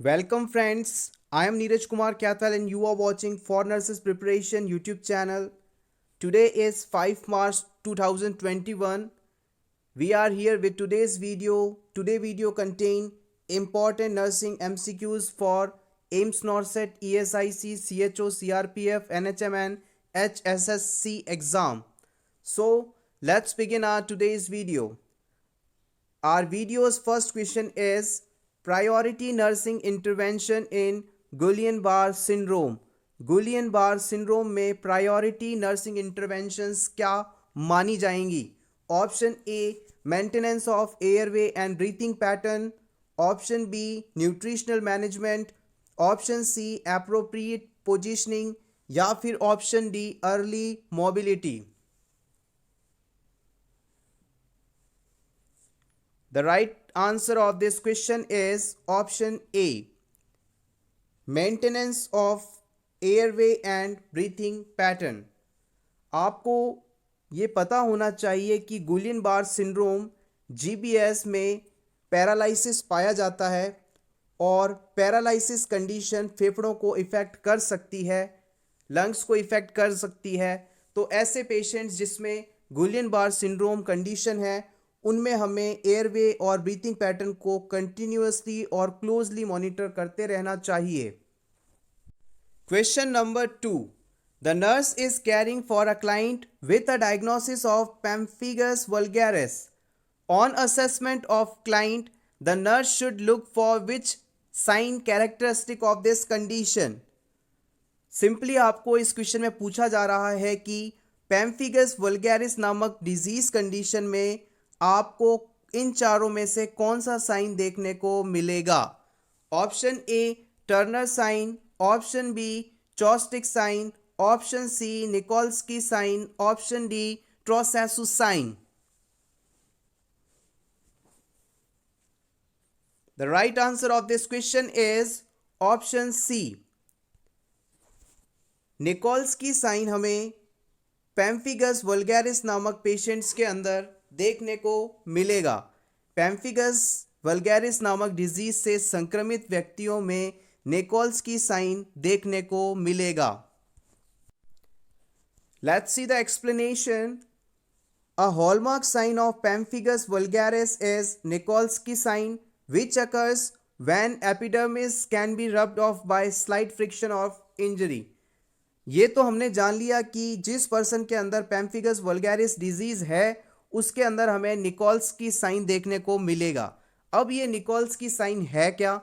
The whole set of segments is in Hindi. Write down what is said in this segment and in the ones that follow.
Welcome friends, I am Neeraj Kumar Kyathal and you are watching For Nurses Preparation YouTube channel. Today is 5 March 2021. We are here with today's video. Today video contain important nursing MCQs for AIMS NORCET, ESIC, CHO, CRPF, NHM and HSSC exam. So let's begin our today's video. Our video's first question is priority nursing intervention in Guillain-Barré syndrome. Guillain-Barré syndrome में प्रायोरिटी नर्सिंग इंटरवेंशंस क्या मानी जाएंगी? Option A maintenance of airway and breathing pattern, option B nutritional management, option C appropriate positioning या फिर option D early mobility. The right answer of this question is option A. Maintenance of airway and breathing pattern. आपको ये पता होना चाहिए कि गुलियन-बार सिंड्रोम GBS में पैरालिसिस पाया जाता है और पैरालिसिस कंडीशन फेफड़ों को इफ़ेक्ट कर सकती है, लंग्स को इफ़ेक्ट कर सकती है. तो ऐसे पेशेंट्स जिसमें गुलियन-बार सिंड्रोम कंडीशन है उनमें हमें एयरवे और ब्रीथिंग पैटर्न को कंटिन्यूसली और क्लोजली मॉनिटर करते रहना चाहिए. Question number 2. The nurse is caring for a client with a diagnosis of pemphigus vulgaris. On assessment of client the nurse should look for which sign characteristic of this condition. Simply आपको इस क्वेश्चन में पूछा जा रहा है कि पेम्फिगस वल्गैरिस नामक डिजीज कंडीशन में आपको इन चारों में से कौन सा साइन देखने को मिलेगा? Option A Turner sign, option B Chvostek sign, option C Nikolsky sign, option D Trousseau sign. The right answer of this question is option C. Nikolsky sign हमें पेम्फिगस वल्गैरिस नामक पेशेंट्स के अंदर देखने को मिलेगा. पेम्फिगस वल्गैरिस नामक डिजीज से संक्रमित व्यक्तियों में निकोल्स्की साइन देखने को मिलेगा. Let's see the explanation. A hallmark sign of pemphigus vulgaris is Nikolsky sign which occurs when epidermis can be rubbed off by slight friction of injury. ये तो हमने जान लिया कि जिस पर्सन के अंदर पेम्फिगस वल्गैरिस डिजीज है उसके अंदर हमें निकोल्स्की साइन देखने को मिलेगा. अब ये निकोल्स्की साइन है क्या?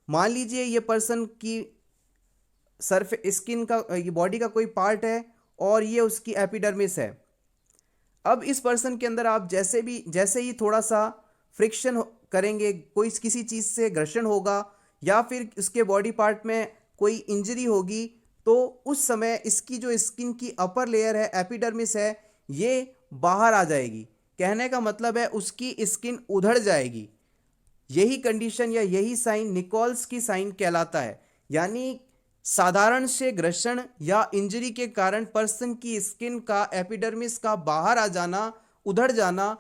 मान लीजिए ये पर्सन की सरफेस स्किन का बॉडी का कोई पार्ट है और ये उसकी एपिडर्मिस है. अब इस पर्सन के अंदर आप जैसे ही थोड़ा सा फ्रिक्शन करेंगे, कोई किसी चीज़ से घर्षण होगा या फिर उसके बॉडी पार्ट में कोई इंजरी होगी, तो उस समय इसकी जो स्किन की अपर लेयर है, एपिडर्मिस है, ये बाहर आ जाएगी. कहने का मतलब है उसकी स्किन उधड़ जाएगी. यही कंडीशन या यही साइन निकोल्स्की साइन कहलाता है. यानी साधारण से घर्षण या इंजरी के कारण पर्सन की स्किन का एपिडर्मिस का बाहर आ जाना, उधड़ जाना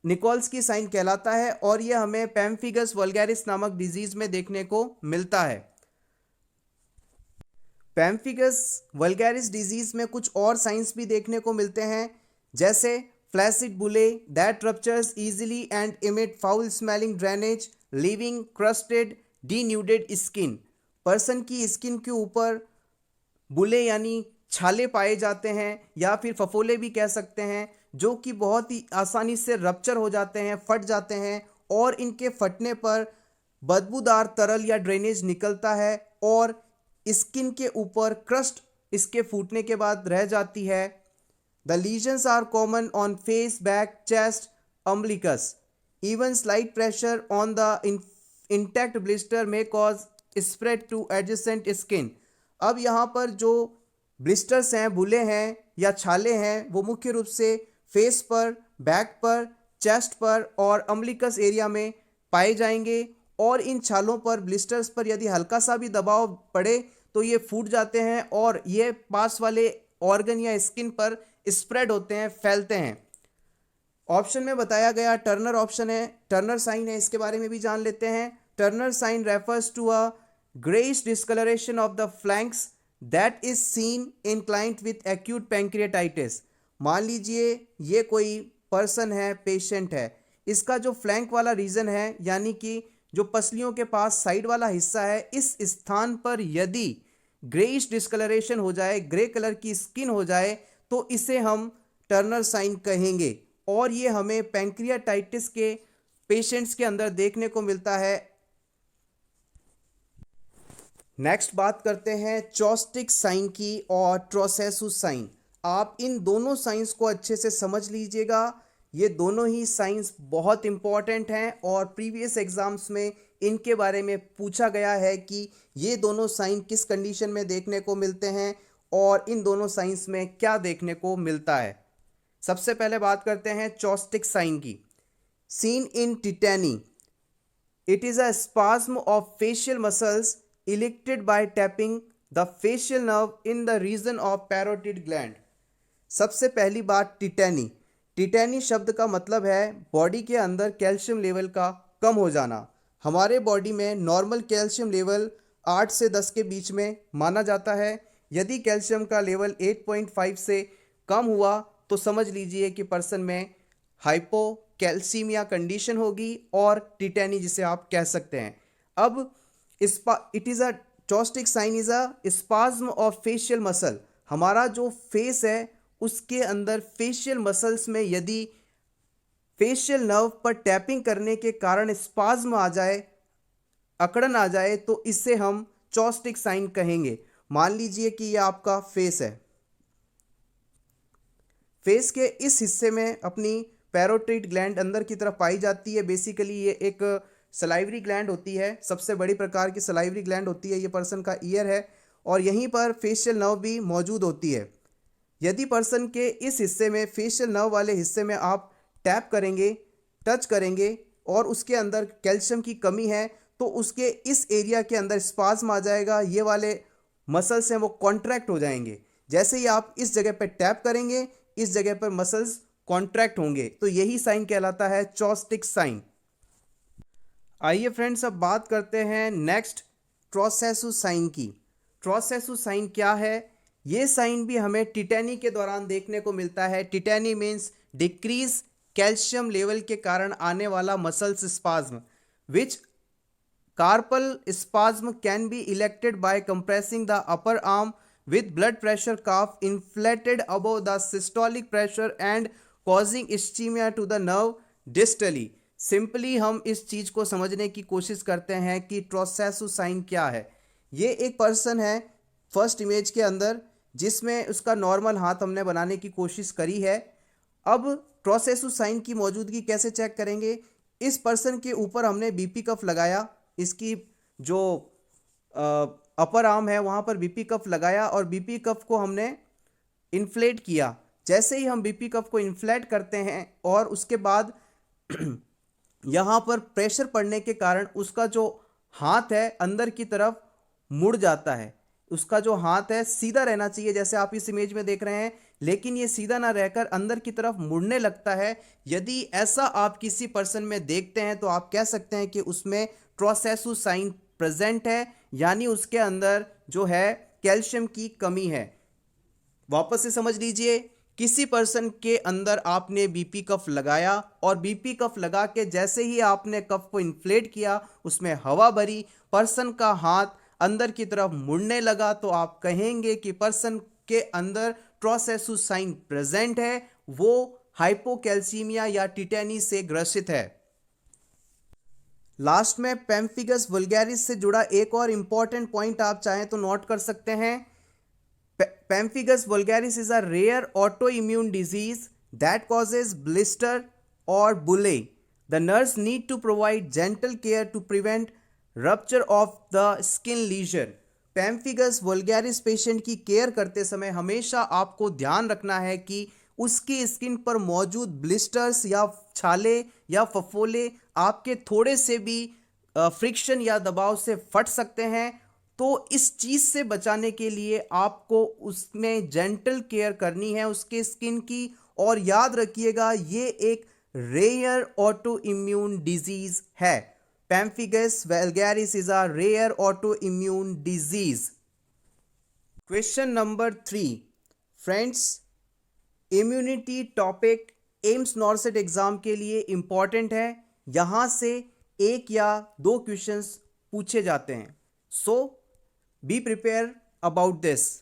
निकोल्स्की साइन कहलाता है और यह हमें पेम्फिगस वल्गैरिस नामक डिजीज में देखने को मिलता है. पेम्फिगस वल्गैरिस डिजीज में कुछ और साइंस भी देखने को मिलते हैं, जैसे flaccid bullae that ruptures easily and emit foul smelling drainage leaving crusted denuded skin. Person की स्किन के ऊपर बुले यानी छाले पाए जाते हैं या फिर फफोले भी कह सकते हैं, जो कि बहुत ही आसानी से रप्चर हो जाते हैं, फट जाते हैं और इनके फटने पर बदबूदार तरल या ड्रेनेज निकलता है और स्किन के ऊपर क्रस्ट इसके फूटने के बाद रह जाती है. The lesions are common on face, back, chest, umbilicus. Even slight pressure on the intact blister may cause spread to adjacent skin. अब यहाँ पर जो ब्लिस्टर्स हैं, बुले हैं या छाले हैं, वो मुख्य रूप से फेस पर, बैक पर, चेस्ट पर और अम्बिलिकस एरिया में पाए जाएंगे और इन छालों पर, ब्लिस्टर्स पर यदि हल्का सा भी दबाव पड़े तो ये फूट जाते हैं और ये पास वाले ऑर्गन या स्किन पर स्प्रेड होते हैं, फैलते हैं. ऑप्शन में बताया गया टर्नर ऑप्शन है, टर्नर साइन है, इसके बारे में भी जान लेते हैं. Turner sign refers to a grayish discoloration of the flanks that is seen in client with acute pancreatitis. मान लीजिए ये कोई पर्सन है, पेशेंट है, इसका जो फ्लैंक वाला रीजन है यानी कि जो पसलियों के पास साइड वाला हिस्सा है, इस स्थान पर यदि ग्रेइश डिस्कलरेशन हो जाए, ग्रे कलर की स्किन हो जाए, तो इसे हम टर्नर साइन कहेंगे। और ये हमें पैंक्रियाटाइटिस के पेशेंट्स के अंदर देखने को मिलता है। नेक्स्ट बात करते हैं चॉस्टिक साइन की और ट्रोसेसुस साइन। आप इन दोनों साइंस को अच्छे से समझ लीजिएगा, ये दोनों ही साइंस बहुत इंपॉर्टेंट हैं और प्रीवियस एग्जाम्स में इनके बारे में पूछा गया है कि ये दोनों साइन किस कंडीशन में देखने को मिलते हैं और इन दोनों साइंस में क्या देखने को मिलता है। सबसे पहले बात करते हैं चॉस्टिक साइन की। Seen in tetany, it is a spasm of facial muscles elicited by tapping the facial nerve in the region of parotid gland. सबसे पहली बात टिटेनी। टिटेनी शब्द का मतलब है बॉडी के अंदर कैल्शियम लेवल का कम हो जाना। हमारे बॉडी में नॉर्मल कैल्शियम लेवल 8 से 10 के बीच में माना जाता है। यदि कैल्शियम का लेवल 8.5 से कम हुआ तो समझ लीजिए कि पर्सन में हाइपोकैल्सीमिया कंडीशन होगी और टिटेनी जिसे आप कह सकते हैं। अब it is a Chvostek sign is a spasm of facial muscle. हमारा जो फेस है उसके अंदर फेशियल मसल्स में यदि फेशियल नर्व पर टैपिंग करने के कारण स्पाज्म आ जाए, अकड़न आ जाए, तो इससे हम चॉस्टिक साइन कहेंगे। मान लीजिए कि यह आपका फेस है, फेस के इस हिस्से में अपनी पैरोटिड ग्लैंड अंदर की तरफ पाई जाती है। बेसिकली ये एक सलाइवरी ग्लैंड होती है, सबसे बड़ी प्रकार की सलाइवरी ग्लैंड होती है। ये पर्सन का ईयर है और यहीं पर फेशियल नर्व भी मौजूद होती है। यदि पर्सन के इस हिस्से में फेशियल नर्व वाले हिस्से में आप टैप करेंगे, टच करेंगे और उसके अंदर कैल्शियम की कमी है तो उसके इस एरिया के अंदर स्पाज्म आ जाएगा। ये वाले मसल्स हैं वो कॉन्ट्रैक्ट हो जाएंगे। जैसे ही आप इस जगह पर टैप करेंगे, इस जगह पर मसल्स कॉन्ट्रैक्ट होंगे, तो यही साइन कहलाता है चॉस्टिक साइन। आइए फ्रेंड्स, अब बात करते हैं नेक्स्ट ट्रोसेसुस साइन की। ट्रोसेसुस साइन क्या है? ये साइन भी हमें टिटेनी के दौरान देखने को मिलता है। Tetany means decrease calcium level के कारण आने वाला muscles spasm, which carpal spasm can be elected by compressing the upper arm with blood pressure cuff inflated above the systolic pressure and causing ischemia to the nerve distally। Simply हम इस चीज़ को समझने की कोशिश करते हैं कि ट्रोसेसुस साइन क्या है। ये एक पर्सन है फर्स्ट इमेज के अंदर जिसमें उसका नॉर्मल हाथ हमने बनाने की कोशिश करी है। अब ट्रोसेसुस साइन की मौजूदगी कैसे चेक करेंगे? इस पर्सन के ऊपर हमने बीपी कफ लगाया, इसकी जो अपर आर्म है वहाँ पर बीपी कफ लगाया और बीपी कफ को हमने इन्फ्लेट किया। जैसे ही हम बीपी कफ को इन्फ्लेट करते हैं और उसके बाद यहाँ पर प्रेशर पड़ने के कारण उसका जो हाथ है अंदर की तरफ मुड़ जाता है। उसका जो हाथ है सीधा रहना चाहिए जैसे आप इस इमेज में देख रहे हैं, लेकिन ये सीधा ना रहकर अंदर की तरफ मुड़ने लगता है। यदि ऐसा आप किसी पर्सन में देखते हैं तो आप कह सकते हैं कि उसमें ट्रोसेसुस साइन प्रेजेंट है, यानी उसके अंदर जो है कैल्शियम की कमी है। वापस से समझ लीजिए, किसी पर्सन के अंदर आपने बीपी कफ लगाया और बीपी कफ लगा के जैसे ही आपने कफ को इन्फ्लेट किया, उसमें हवा भरी, पर्सन का हाथ अंदर की तरफ मुड़ने लगा, तो आप कहेंगे कि पर्सन के अंदर ट्रोसेसुस साइन प्रेजेंट है, वो हाइपोकैल्सीमिया या टिटेनी से ग्रसित है। लास्ट में पेम्फिगस वल्गैरिस से जुड़ा एक और इंपॉर्टेंट पॉइंट आप चाहें तो नोट कर सकते हैं। Pemphigus vulgaris is a rare auto immune disease that causes blister और bullae. The nurse need to provide gentle care to prevent rupture of the skin lesion. Pemphigus vulgaris patient की केयर करते समय हमेशा आपको ध्यान रखना है कि उसकी स्किन पर मौजूद ब्लिस्टर्स या छाले या फफोले आपके थोड़े से भी फ्रिक्शन या दबाव से फट सकते हैं। तो इस चीज़ से बचाने के लिए आपको उसमें जेंटल केयर करनी है उसके स्किन की। और याद रखिएगा ये एक रेयर ऑटो इम्यून डिजीज़ है। Pemphigus vulgaris is a rare autoimmune disease. Question number 3. Friends, immunity topic AIIMS नॉर्सेट exam के लिए इंपॉर्टेंट है. यहाँ से एक या दो क्वेश्चंस पूछे जाते हैं. So be prepare about this.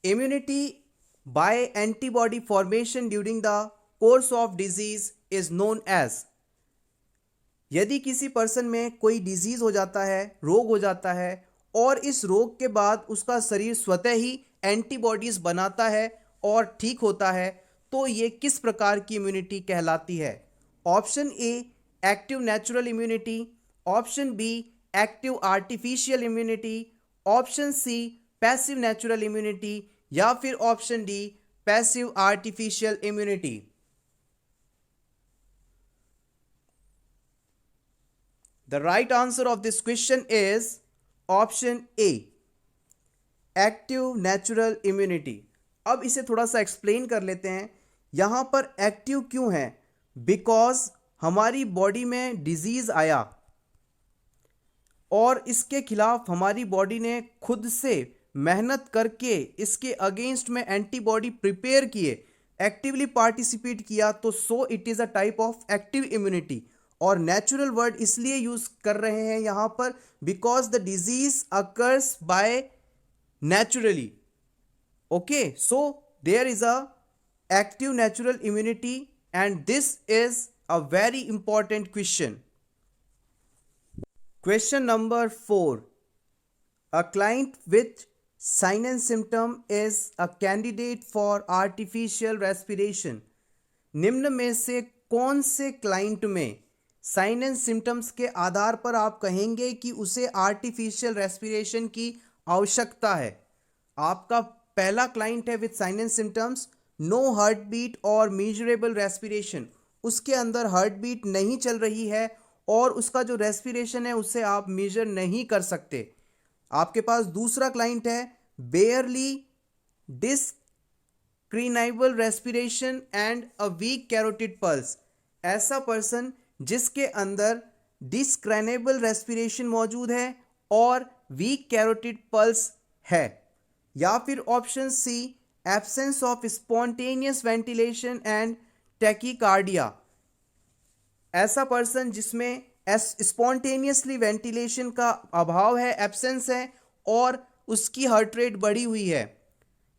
Immunity by antibody formation during the course of disease is known as. यदि किसी पर्सन में कोई डिजीज हो जाता है, रोग हो जाता है, और इस रोग के बाद उसका शरीर स्वतः ही एंटीबॉडीज बनाता है और ठीक होता है, तो ये किस प्रकार की इम्यूनिटी कहलाती है? Option A active natural immunity, option B active artificial immunity, option C passive natural immunity, या फिर option D passive artificial immunity. The right answer of this question is option A, active natural immunity. अब इसे थोड़ा सा एक्सप्लेन कर लेते हैं. यहाँ पर एक्टिव क्यों है? बिकॉज हमारी बॉडी में डिजीज आया और इसके खिलाफ हमारी बॉडी ने खुद से मेहनत करके इसके अगेंस्ट में एंटीबॉडी प्रिपेयर किए, एक्टिवली पार्टिसिपेट किया, तो so it is a type of active immunity. और नेचुरल वर्ड इसलिए यूज कर रहे हैं यहाँ पर because the disease occurs by naturally. Okay, so there is a active natural immunity and this is a very important question. Question number 4. A client with sign and symptom is a candidate for artificial respiration. निम्न में से कौन से क्लाइंट में साइन एंड सिम्टम्स के आधार पर आप कहेंगे कि उसे आर्टिफिशियल रेस्पिरेशन की आवश्यकता है? आपका पहला क्लाइंट है with sign and symptoms, no heart beat और मेजरेबल रेस्पिरेशन. उसके अंदर हार्ट बीट नहीं चल रही है और उसका जो रेस्पिरेशन है उसे आप मेजर नहीं कर सकते. आपके पास दूसरा क्लाइंट है barely discernible respiration and a weak carotid pulse. ऐसा पर्सन जिसके अंदर डिस्क्रिनाइबल रेस्पिरेशन मौजूद है और वीक कैरोटिड पल्स है. या फिर option C absence of spontaneous ventilation and tachycardia. ऐसा पर्सन जिसमें स्पॉन्टेनियसली वेंटिलेशन का अभाव है, एब्सेंस है, और उसकी हार्ट रेट बढ़ी हुई है.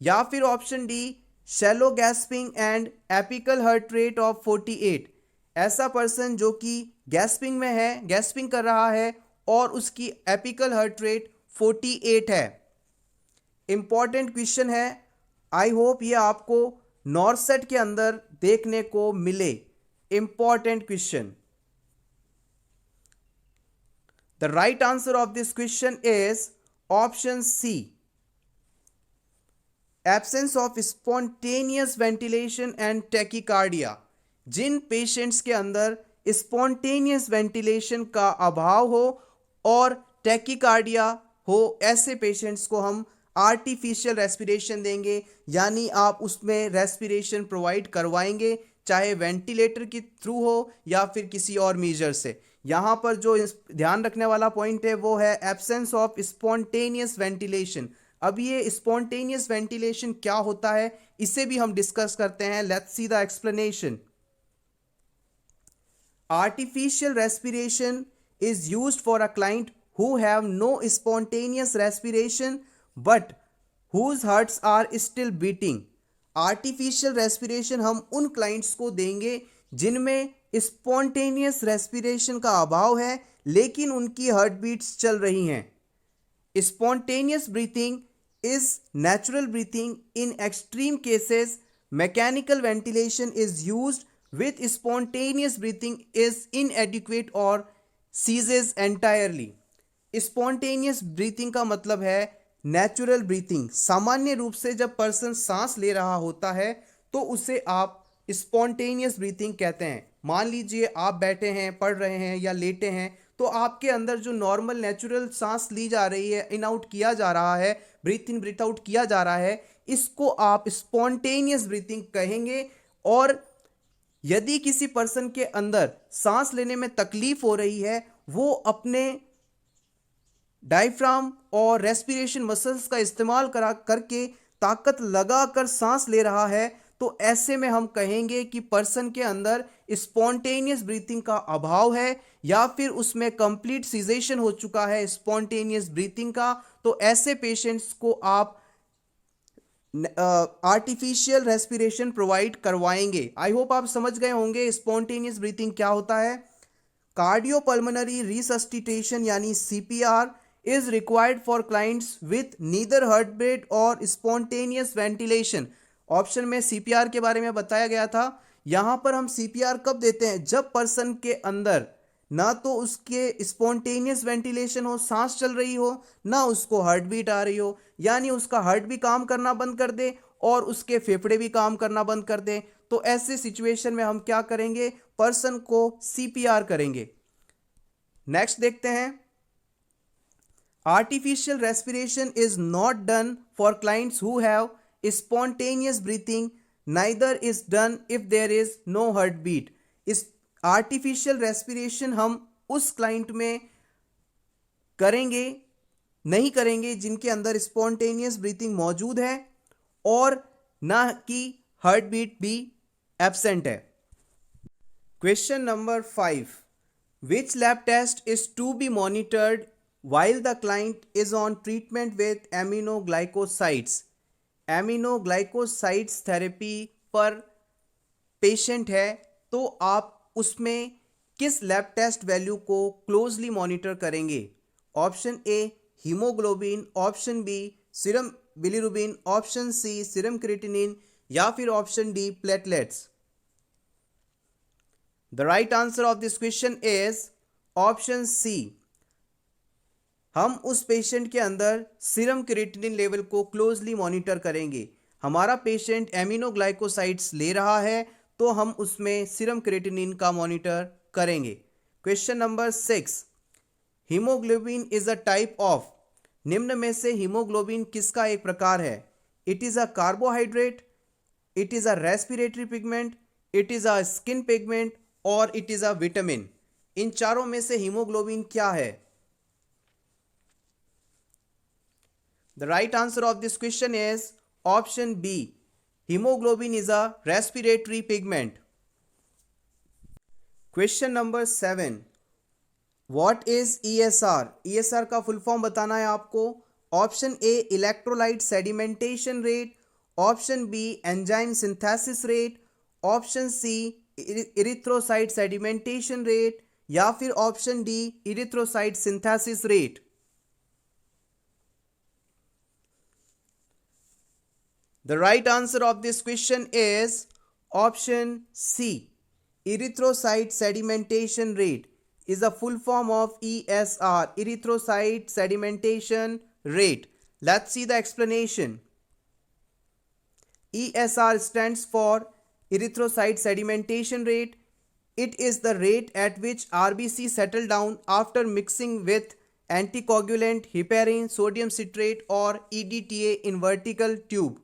या फिर option D shallow gasping and apical heart rate of 48. ऐसा पर्सन जो कि गैस्पिंग में है, गैस्पिंग कर रहा है और उसकी एपिकल हार्ट रेट 48 है. इंपॉर्टेंट क्वेश्चन है. आई होप ये आपको नॉर्सेट के अंदर देखने को मिले. Important question. The right answer of this question is option C absence of spontaneous ventilation and tachycardia. जिन पेशेंट्स के अंदर स्पॉन्टेनियस वेंटिलेशन का अभाव हो और टैकीकार्डिया हो, ऐसे पेशेंट्स को हम आर्टिफिशियल रेस्पिरेशन देंगे. यानी आप उसमें रेस्पिरेशन प्रोवाइड करवाएंगे, चाहे वेंटिलेटर के थ्रू हो या फिर किसी और मेजर से. यहाँ पर जो ध्यान रखने वाला पॉइंट है वो है एब्सेंस ऑफ स्पॉन्टेनियस वेंटिलेशन. अब ये स्पॉन्टेनियस वेंटिलेशन क्या होता है इसे भी हम डिस्कस करते हैं. Let's see the explanation. Artificial respiration is used for a client who have no spontaneous respiration but whose hearts are still beating. Artificial respiration हम उन क्लाइंट्स को देंगे जिनमें स्पॉन्टेनियस रेस्पिरेशन का अभाव है लेकिन उनकी हार्ट बीट्स चल रही हैं. Spontaneous breathing is natural breathing. In extreme cases mechanical ventilation is used with spontaneous breathing is इनएडिक्वेट और सीजेज एंटायरली. स्पॉन्टेनियस ब्रीथिंग का मतलब है नेचुरल ब्रीथिंग. सामान्य रूप से जब पर्सन सांस ले रहा होता है तो उसे आप स्पॉन्टेनियस ब्रीथिंग कहते हैं. मान लीजिए आप बैठे हैं, पढ़ रहे हैं या लेटे हैं, तो आपके अंदर जो नॉर्मल नेचुरल सांस ली जा रही है, इन आउट किया जा रहा है, ब्रीथ इन ब्रीथ आउट किया जा रहा है, इसको आप स्पॉन्टेनियस ब्रीथिंग कहेंगे. और यदि किसी पर्सन के अंदर सांस लेने में तकलीफ हो रही है वो अपने डायफ्राम और रेस्पिरेशन मसल्स का इस्तेमाल करके ताकत लगाकर सांस ले रहा है, तो ऐसे में हम कहेंगे कि पर्सन के अंदर स्पॉन्टेनियस ब्रीथिंग का अभाव है या फिर उसमें कंप्लीट सीजेशन हो चुका है स्पॉन्टेनियस ब्रीथिंग का। तो ऐसे पेशेंट्स को आप आर्टिफिशियल रेस्पिरेशन प्रोवाइड करवाएंगे। आई होप आप समझ गए होंगे स्पॉन्टेनियस ब्रीथिंग क्या होता है। कार्डियोपल्मोनरी रिसस्टिटेशन यानी CPR is required for clients with neither heart rate और spontaneous ventilation। ऑप्शन में सीपीआर के बारे में बताया गया था। यहां पर हम सीपीआर कब देते हैं, जब पर्सन के अंदर ना तो उसके स्पॉन्टेनियस वेंटिलेशन हो, सांस चल रही हो, ना उसको हार्ट बीट आ रही हो, यानी उसका हार्ट भी काम करना बंद कर दे और उसके फेफड़े भी काम करना बंद कर दे। तो ऐसे सिचुएशन में हम क्या करेंगे, पर्सन को सीपीआर करेंगे। नेक्स्ट देखते हैं, artificial respiration is not done for clients who have spontaneous breathing, neither is done if there is no heartbeat। इस artificial respiration हम उस client में नहीं करेंगे जिनके अंदर spontaneous breathing मौजूद है और ना कि हार्ट बीट भी एब्सेंट है। Question number 5, which lab test is to be monitored while the client is on treatment with aminoglycosides। aminoglycosides therapy पर पेशेंट है, तो आप उसमें किस लैब टेस्ट वैल्यू को क्लोजली मॉनिटर करेंगे। Option A haemoglobin, option B serum bilirubin, option C serum creatinine या फिर option D platelets. The right answer of this question is option C. हम उस पेशेंट के अंदर सीरम क्रिएटिनिन लेवल को क्लोजली मॉनिटर करेंगे। हमारा पेशेंट एमिनोग्लाइकोसाइड्स ले रहा है तो हम उसमें सीरम क्रिएटिनिन का मॉनिटर करेंगे। Question number 6, haemoglobin is a type of, निम्न में से हीमोग्लोबिन किसका एक प्रकार है। It is a carbohydrate, it is a respiratory pigment, it is a skin pigment और इट इज अ विटामिन। इन चारों में से हीमोग्लोबिन क्या है। The right answer of this question is option B. Hemoglobin is a respiratory pigment. Question number 7. What is ESR? ESR का फुल फॉर्म बताना है आपको। Option A electrolyte sedimentation rate, option B enzyme synthesis rate, option C erythrocyte sedimentation rate या फिर option D erythrocyte synthesis rate. The right answer of this question is option C. Erythrocyte sedimentation rate is a full form of ESR, erythrocyte sedimentation rate. Let's see the explanation. ESR stands for erythrocyte sedimentation rate. It is the rate at which RBC settle down after mixing with anticoagulant, heparin, sodium citrate or EDTA in vertical tube.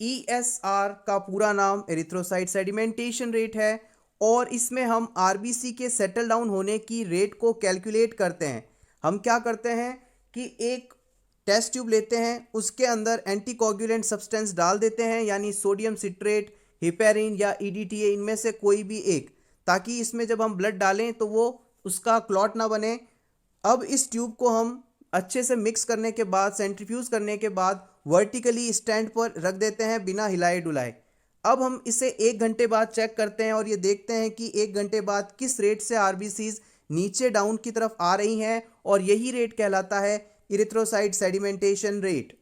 ESR का पूरा नाम एरिथ्रोसाइट सेडिमेंटेशन रेट है और इसमें हम आरबीसी के सेटल डाउन होने की रेट को कैलकुलेट करते हैं। हम क्या करते हैं कि एक टेस्ट ट्यूब लेते हैं, उसके अंदर एंटीकोगुलेंट सब्सटेंस डाल देते हैं यानी सोडियम सिट्रेट, हिपेरिन या ईडीटीए, इनमें से कोई भी एक, ताकि इसमें जब हम ब्लड डालें तो वो उसका क्लॉट ना बने। अब इस ट्यूब को हम अच्छे से मिक्स करने के बाद, सेंट्रीफ्यूज करने के बाद वर्टिकली स्टैंड पर रख देते हैं बिना हिलाए डुलाए। अब हम इसे 1 घंटे बाद चेक करते हैं और ये देखते हैं कि 1 घंटे बाद किस रेट से आरबीसीज नीचे डाउन की तरफ आ रही हैं और यही रेट कहलाता है erythrocyte sedimentation rate.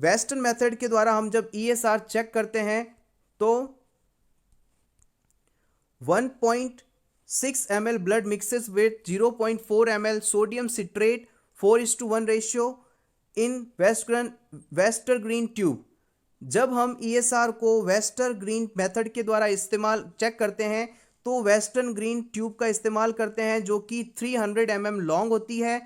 Western method के द्वारा हम जब ईएसआर चेक करते हैं तो 1.6 ml blood mixes with 0.4 ml sodium citrate 4:1 ratio in Wester green tube. जब हम ईएसआर को वेस्टर ग्रीन मेथड के द्वारा चेक करते हैं तो वेस्टर्न ग्रीन ट्यूब का इस्तेमाल करते हैं जो कि 300 mm लॉन्ग होती है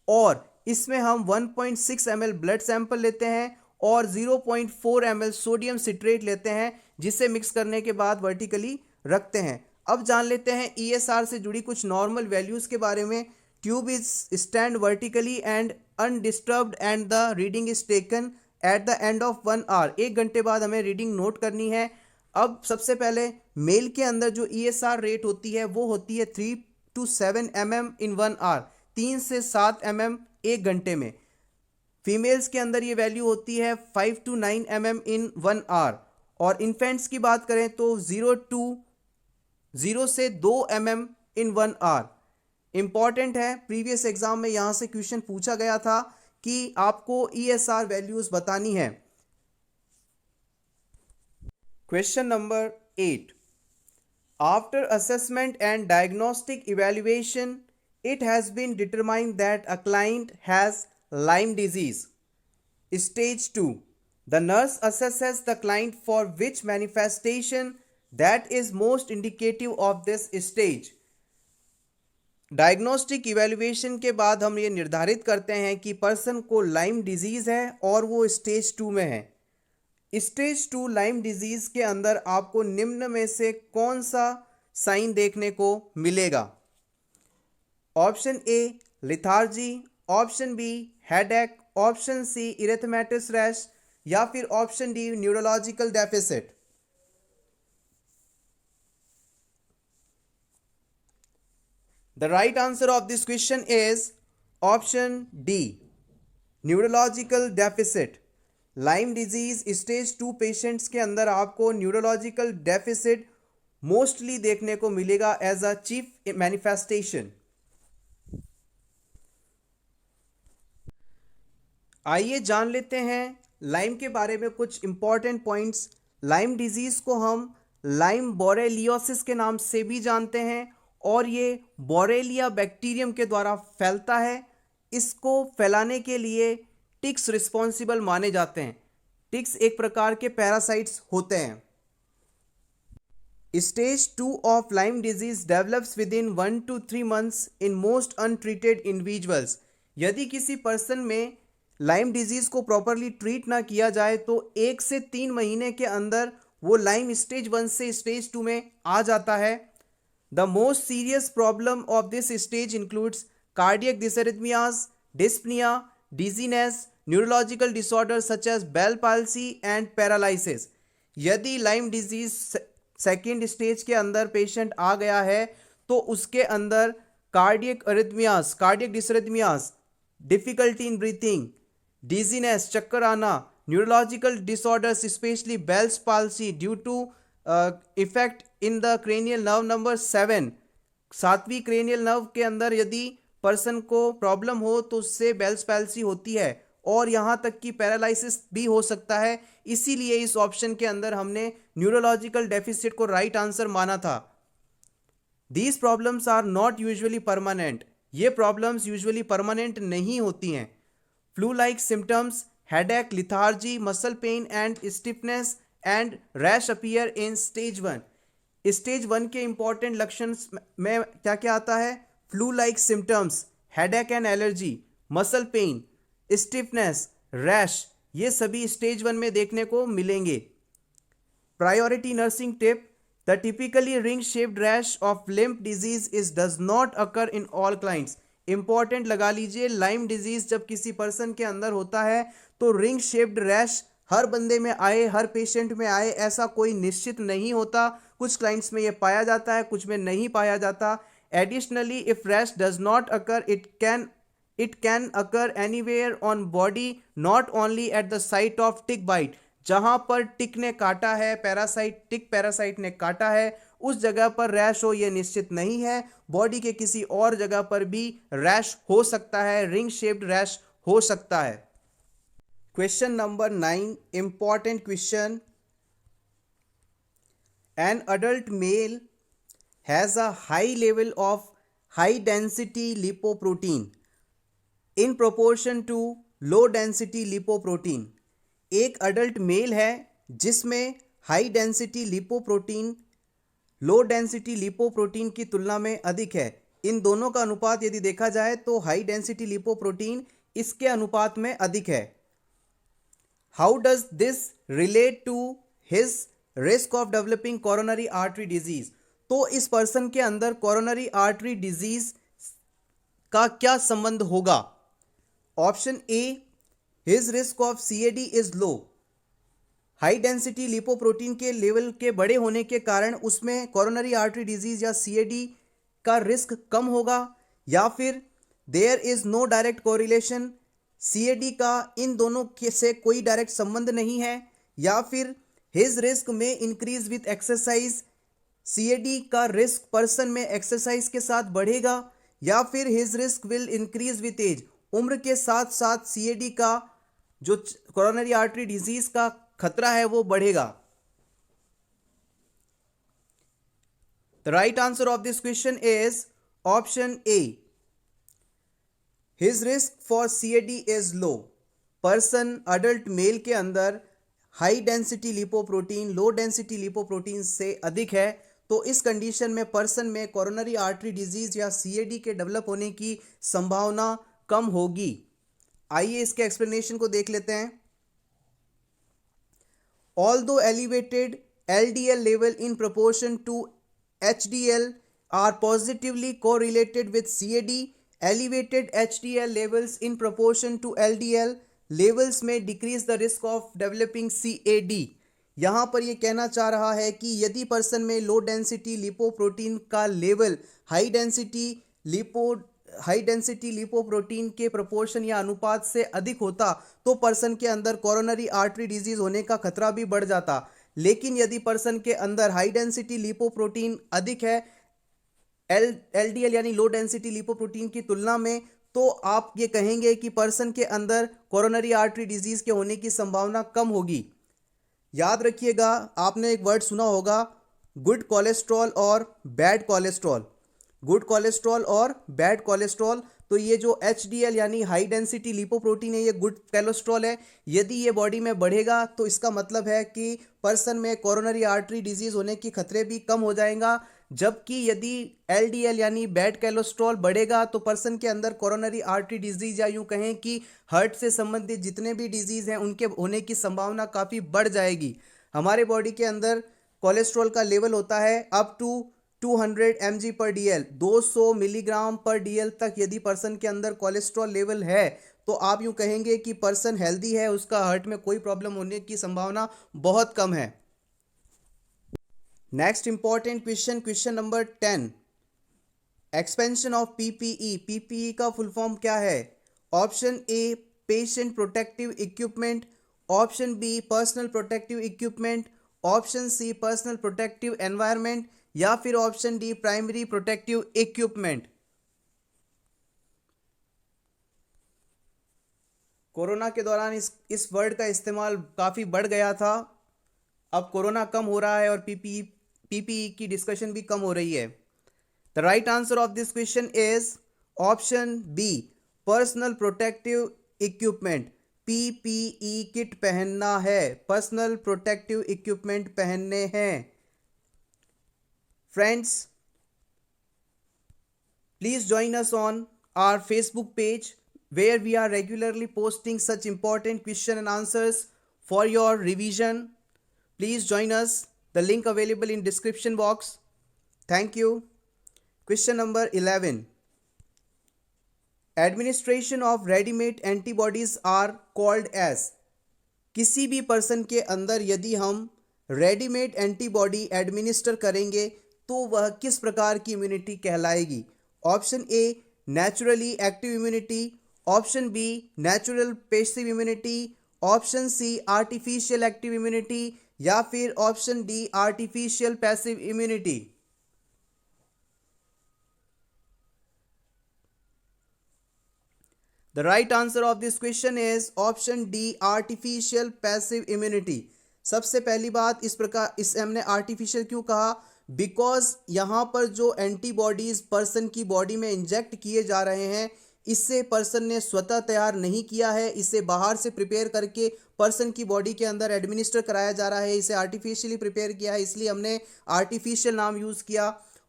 और इसमें हम 1.6 ml ब्लड सैंपल लेते हैं और 0.4 ml सोडियम सिट्रेट लेते हैं, जिसे मिक्स करने के बाद वर्टिकली रखते हैं। अब जान लेते हैं ESR से जुड़ी कुछ नॉर्मल वैल्यूज़ के बारे में। Tube is stand vertically and undisturbed and the reading is taken at the end of 1 hour. 1 घंटे बाद हमें रीडिंग नोट करनी है। अब सबसे पहले मेल के अंदर जो ESR रेट होती है वो होती है 3 to 7 mm इन 1 आवर, 3 से 7 mm 1 घंटे में। फीमेल्स के अंदर ये वैल्यू होती है 5 to 9 mm इन 1 आवर। और इन्फेंट्स की बात करें तो 0 से 2 mm इन 1 आवर। इंपॉर्टेंट है, प्रीवियस एग्जाम में यहाँ से क्वेश्चन पूछा गया था कि आपको ESR वैल्यूज बतानी है। Question number 8, after assessment and diagnostic evaluation it has been determined that a client has Lyme disease. Stage 2. The nurse assesses the client for which manifestation that is most indicative of this stage. Diagnostic evaluation के बाद हम ये निर्धारित करते हैं कि पर्सन को लाइम डिजीज़ है और वो स्टेज 2 में है। स्टेज 2 लाइम डिजीज़ के अंदर आपको निम्न में से कौन सा साइन देखने को मिलेगा? Option A lethargy, option B headache, option C erythematous rash या फिर option D neurological deficit. The right answer of this question is option D neurological deficit. Lyme disease stage 2 patients के अंदर आपको न्यूरोलॉजिकल डेफिसिट मोस्टली देखने को मिलेगा एज अ चीफ मैनिफेस्टेशन। आइए जान लेते हैं लाइम के बारे में कुछ इंपॉर्टेंट पॉइंट्स। लाइम डिजीज़ को हम लाइम बोरेलियोसिस के नाम से भी जानते हैं और ये बोरेलिया बैक्टीरियम के द्वारा फैलता है। इसको फैलाने के लिए टिक्स रिस्पॉन्सिबल माने जाते हैं। टिक्स एक प्रकार के पैरासाइट्स होते हैं। Stage 2 of Lyme disease develops with in 1 to 3 months in most untreated individuals. यदि किसी पर्सन में लाइम डिजीज़ को प्रॉपरली ट्रीट ना किया जाए तो 1 से 3 महीने के अंदर वो लाइम स्टेज 1 से स्टेज 2 में आ जाता है। The most serious problem of this stage includes cardiac dysrhythmias, dyspnoea, dizziness, neurological disorder such as Bell palsy and paralysis. यदि लाइम डिजीज सेकेंड स्टेज के अंदर पेशेंट आ गया है तो उसके अंदर cardiac arrhythmias, cardiac dysrhythmias, difficulty in breathing, dizziness, चक्कर आना, neurological disorders specially Bell's palsy due to effect in the cranial nerve number 7, 7वीं क्रेनियल नर्व के अंदर यदि पर्सन को प्रॉब्लम हो तो उससे बेल्स पाल्सी होती है और यहाँ तक कि पैरालिसिस भी हो सकता है। इसीलिए इस ऑप्शन के अंदर हमने न्यूरोलॉजिकल डेफिसिट को राइट आंसर माना था। These problems are not usually permanent. ये प्रॉब्लम्स यूजुअली परमानेंट नहीं होती हैं। Flu like symptoms, headache, lethargy, muscle pain and stiffness and rash appear in stage 1। Stage 1 के इंपॉर्टेंट लक्षण में क्या क्या आता है? Flu like symptoms, headache and allergy, muscle pain, stiffness, rash, ये सभी स्टेज 1 में देखने को मिलेंगे। Priority nursing tip: The typically ring-shaped rash of lymph disease does not occur in all clients. Important लगा लीजिए, लाइम डिजीज जब किसी पर्सन के अंदर होता है तो रिंग शेप्ड रैश हर बंदे में आए, हर पेशेंट में आए, ऐसा कोई निश्चित नहीं होता। कुछ क्लाइंट्स में ये पाया जाता है, कुछ में नहीं पाया जाता। Additionally if rash does not occur it can occur anywhere on body, not only at the site of tick bite. जहां पर टिक ने काटा है, टिक पैरासाइट ने काटा है, उस जगह पर रैश हो ये निश्चित नहीं है। बॉडी के किसी और जगह पर भी रैश हो सकता है, रिंग शेप्ड रैश हो सकता है। Question number 9, important question. An adult male has a high level of high density lipoprotein in proportion to low density lipoprotein. एक अडल्ट मेल है जिसमें high density lipoprotein low density lipoprotein की तुलना में अधिक है। इन दोनों का अनुपात यदि देखा जाए तो हाई डेंसिटी लिपोप्रोटीन इसके अनुपात में अधिक है। How does this relate to his risk of developing coronary artery disease? तो इस पर्सन के अंदर कोरोनरी आर्टरी डिजीज का क्या संबंध होगा? Option A, his risk of CAD is low. High density lipoprotein के लेवल के बड़े होने के कारण उसमें कोरोनरी आर्टरी डिजीज या सीएडी का रिस्क कम होगा। या फिर there is no direct correlation, CAD का इन दोनों से कोई डायरेक्ट संबंध नहीं है। या फिर हिज रिस्क में इंक्रीज विथ एक्सरसाइज, सीएडी का रिस्क पर्सन में एक्सरसाइज के साथ बढ़ेगा। या फिर his risk will increase with age, उम्र के साथ साथ सीएडी का जो कोरोनरी आर्टरी डिजीज का खतरा है वो बढ़ेगा। The right answer of this question is option A, his risk for CAD is low. Person adult mail के अंदर high density lipoprotein low density lipoprotein से अधिक है, तो इस कंडीशन में पर्सन में कोरोनरी आर्टरी डिजीज या सीएडी के डेवलप होने की संभावना कम होगी। आइए इसके एक्सप्लेनेशन को देख लेते हैं। Although elevated LDL level in proportion to HDL are positively correlated with CAD, elevated HDL levels in proportion to LDL levels may decrease the risk of developing CAD। यहाँ पर ये कहना चाह रहा है कि यदि पर्सन में लो डेंसिटी लिपोप्रोटीन का लेवल हाई डेंसिटी लिपोप्रोटीन के प्रोपोर्शन या अनुपात से अधिक होता तो पर्सन के अंदर कोरोनरी आर्टरी डिजीज होने का खतरा भी बढ़ जाता। लेकिन यदि पर्सन के अंदर हाई डेंसिटी लिपोप्रोटीन अधिक है एलडीएल यानी लो डेंसिटी लिपोप्रोटीन की तुलना में, तो आप ये कहेंगे कि पर्सन के अंदर कोरोनरी आर्टरी डिजीज के होने की संभावना कम होगी। याद रखिएगा, आपने एक वर्ड सुना होगा गुड कोलेस्ट्रॉल और बैड कोलेस्ट्रॉल। गुड कोलेस्ट्रॉल और बैड कोलेस्ट्रॉल, तो ये जो एचडीएल यानी हाई डेंसिटी लिपोप्रोटीन है ये गुड कोलेस्ट्रॉल है। यदि ये बॉडी में बढ़ेगा तो इसका मतलब है कि पर्सन में कोरोनरी आर्टरी डिजीज होने की खतरे भी कम हो जाएगा। जबकि यदि एलडीएल यानी बैड कोलेस्ट्रॉल बढ़ेगा तो पर्सन के अंदर कोरोनरी आर्टरी डिजीज या यूं कहें कि हार्ट से संबंधित जितने भी डिजीज हैं उनके होने की संभावना काफ़ी बढ़ जाएगी। हमारे बॉडी के अंदर कोलेस्ट्रॉल का लेवल होता है अप टू 200 mg पर डीएल, 200 मिलीग्राम पर डीएल तक यदि पर्सन के अंदर कोलेस्ट्रॉल लेवल है तो आप यूं कहेंगे कि पर्सन हेल्दी है, उसका हार्ट में कोई प्रॉब्लम होने की संभावना बहुत कम है। Next important question, question number 10, expansion of PPE. PPE का फुल फॉर्म क्या है? Option A patient protective equipment, option B personal protective equipment, option C personal protective environment, या फिर option D primary protective equipment. Corona के दौरान इस वर्ड का इस्तेमाल काफ़ी बढ़ गया था। अब कोरोना कम हो रहा है और पीपीई की डिस्कशन भी कम हो रही है। The right answer of this question is option B personal protective equipment. PPE kit पहनना है, पर्सनल प्रोटेक्टिव इक्विपमेंट पहनने हैं। Friends, please join us on our Facebook page where we are regularly posting such important question and answers for your revision. Please join us. The link available in description box. Thank you. Question number 11. Administration of ready-made antibodies are called as। किसी भी पर्सन के अंदर यदि हम रेडीमेड एंटीबॉडी एडमिनिस्टर करेंगे तो वह किस प्रकार की इम्यूनिटी कहलाएगी? Option A naturally active immunity, option B natural passive immunity, option C artificial active immunity, या फिर option D artificial passive immunity. The right answer of this question is option D artificial passive immunity. सबसे पहली बात, इस प्रकार इसे हमने आर्टिफिशियल क्यों कहा? बिकॉज यहाँ पर जो एंटीबॉडीज पर्सन की बॉडी में इंजेक्ट किए जा रहे हैं इससे पर्सन ने स्वतः तैयार नहीं किया है, इसे बाहर से प्रिपेयर करके पर्सन की बॉडी के अंदर एडमिनिस्टर कराया जा रहा है, इसे आर्टिफिशियली प्रिपेयर किया है, इसलिए हमने आर्टिफिशियल नाम यूज़ किया।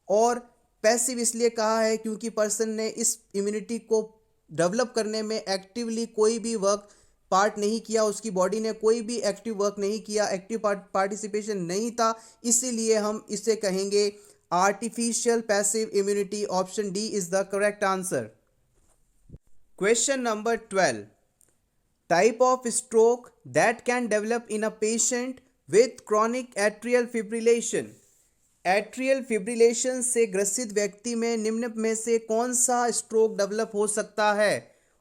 और पैसिव इसलिए कहा है क्योंकि पर्सन ने इस इम्यूनिटी को डेवलप करने में एक्टिवली कोई भी वर्क पार्ट नहीं किया, उसकी बॉडी ने कोई भी एक्टिव वर्क नहीं किया, एक्टिव पार्टिसिपेशन नहीं था, इसीलिए हम इसे कहेंगे artificial passive immunity. Option D is the correct answer. Question number 12. Type of stroke that can develop in a patient with chronic atrial fibrillation. Atrial fibrillation से ग्रसित व्यक्ति में निम्न में से कौन सा स्ट्रोक डेवलप हो सकता है?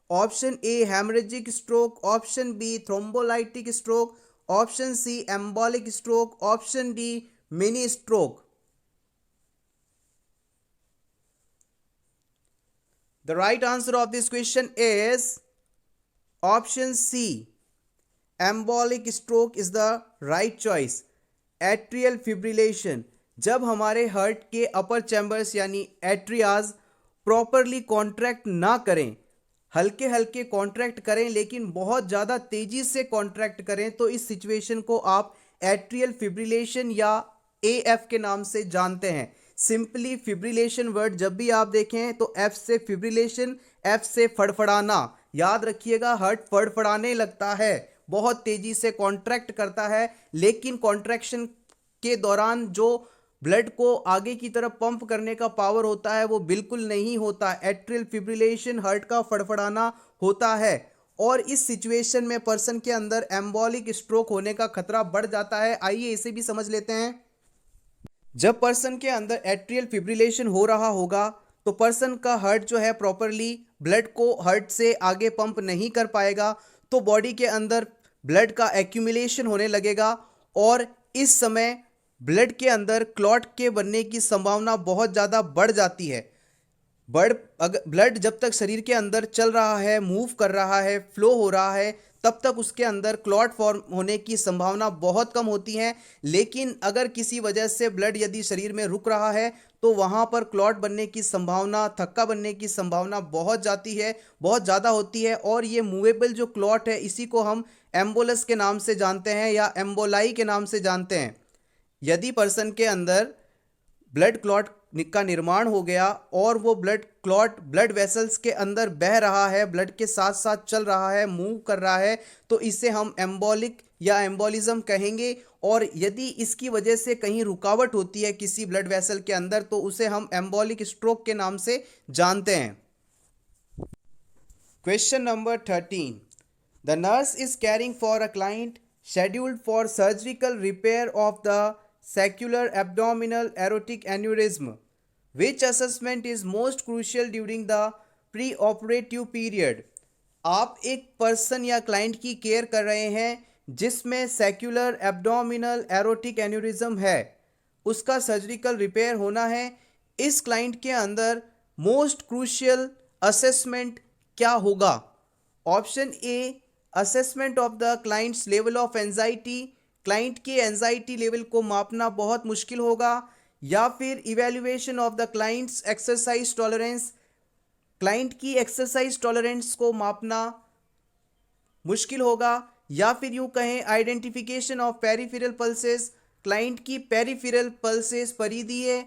Option A haemorrhagic stroke, option B thrombolytic stroke, option C embolic stroke, option D mini stroke. The right answer of this question is option C. Embolic stroke is the right choice. Atrial fibrillation जब हमारे हार्ट के अपर चैम्बर्स यानी एट्रियाज प्रॉपरली कॉन्ट्रैक्ट ना करें, हल्के हल्के कॉन्ट्रैक्ट करें लेकिन बहुत ज़्यादा तेज़ी से कॉन्ट्रैक्ट करें, तो इस सिचुएशन को आप एट्रियल फिब्रिलेशन या एएफ के नाम से जानते हैं. सिंपली फिब्रिलेशन वर्ड जब भी आप देखें तो एफ से फिब्रिलेशन, एफ से फड़फड़ाना. याद रखिएगा, हार्ट फड़फड़ाने लगता है, बहुत तेज़ी से कॉन्ट्रैक्ट करता है, लेकिन कॉन्ट्रैक्शन के दौरान जो ब्लड को आगे की तरफ पंप करने का पावर होता है वो बिल्कुल नहीं होता. एट्रियल फिब्रिलेशन हार्ट का फड़फड़ाना होता है और इस सिचुएशन में पर्सन के अंदर एम्बोलिक स्ट्रोक होने का खतरा बढ़ जाता है. आइए इसे भी समझ लेते हैं. जब पर्सन के अंदर एट्रियल फिब्रिलेशन हो रहा होगा तो पर्सन का हार्ट जो है प्रॉपरली ब्लड को हार्ट से आगे पंप नहीं कर पाएगा, तो बॉडी के अंदर ब्लड का एक्यूमुलेशन होने लगेगा और इस समय ब्लड के अंदर क्लॉट के बनने की संभावना बहुत ज़्यादा बढ़ जाती है. ब्लड जब तक शरीर के अंदर चल रहा है, मूव कर रहा है, फ्लो हो रहा है, तब तक उसके अंदर क्लॉट फॉर्म होने की संभावना बहुत कम होती है. लेकिन अगर किसी वजह से ब्लड यदि शरीर में रुक रहा है तो वहाँ पर क्लॉट बनने की संभावना, थक्का बनने की संभावना बहुत ज़्यादा होती है. और ये मूवेबल जो क्लॉट है इसी को हम एम्बोलस के नाम से जानते हैं या एम्बोलाई के नाम से जानते हैं. यदि पर्सन के अंदर ब्लड क्लॉट का निर्माण हो गया और वो ब्लड वेसल्स के अंदर बह रहा है, ब्लड के साथ साथ चल रहा है, मूव कर रहा है, तो इसे हम एम्बोलिक या एम्बोलिज्म कहेंगे. और यदि इसकी वजह से कहीं रुकावट होती है किसी ब्लड वेसल के अंदर तो उसे हम एम्बोलिक स्ट्रोक के नाम से जानते हैं. Question number 13. The nurse is caring for a client scheduled for surgical repair of the saccular abdominal aortic aneurysm. Which assessment is most crucial during the pre-operative period? आप एक पर्सन या क्लाइंट की केयर कर रहे हैं जिसमें सैक्युलर एब्डोमिनल एरोटिक एन्यूरिज्म है, उसका सर्जिकल रिपेयर होना है. इस क्लाइंट के अंदर मोस्ट क्रूशियल असेसमेंट क्या होगा? Option A assessment of the client's level of anxiety. Client के एंजाइटी लेवल को मापना बहुत मुश्किल होगा. या फिर evaluation of the client's exercise tolerance. Client की एक्सरसाइज टॉलरेंस को मापना मुश्किल होगा. या फिर यूँ कहें identification of peripheral pulses. Client की पेरिफेरल पल्सेस, परिधीय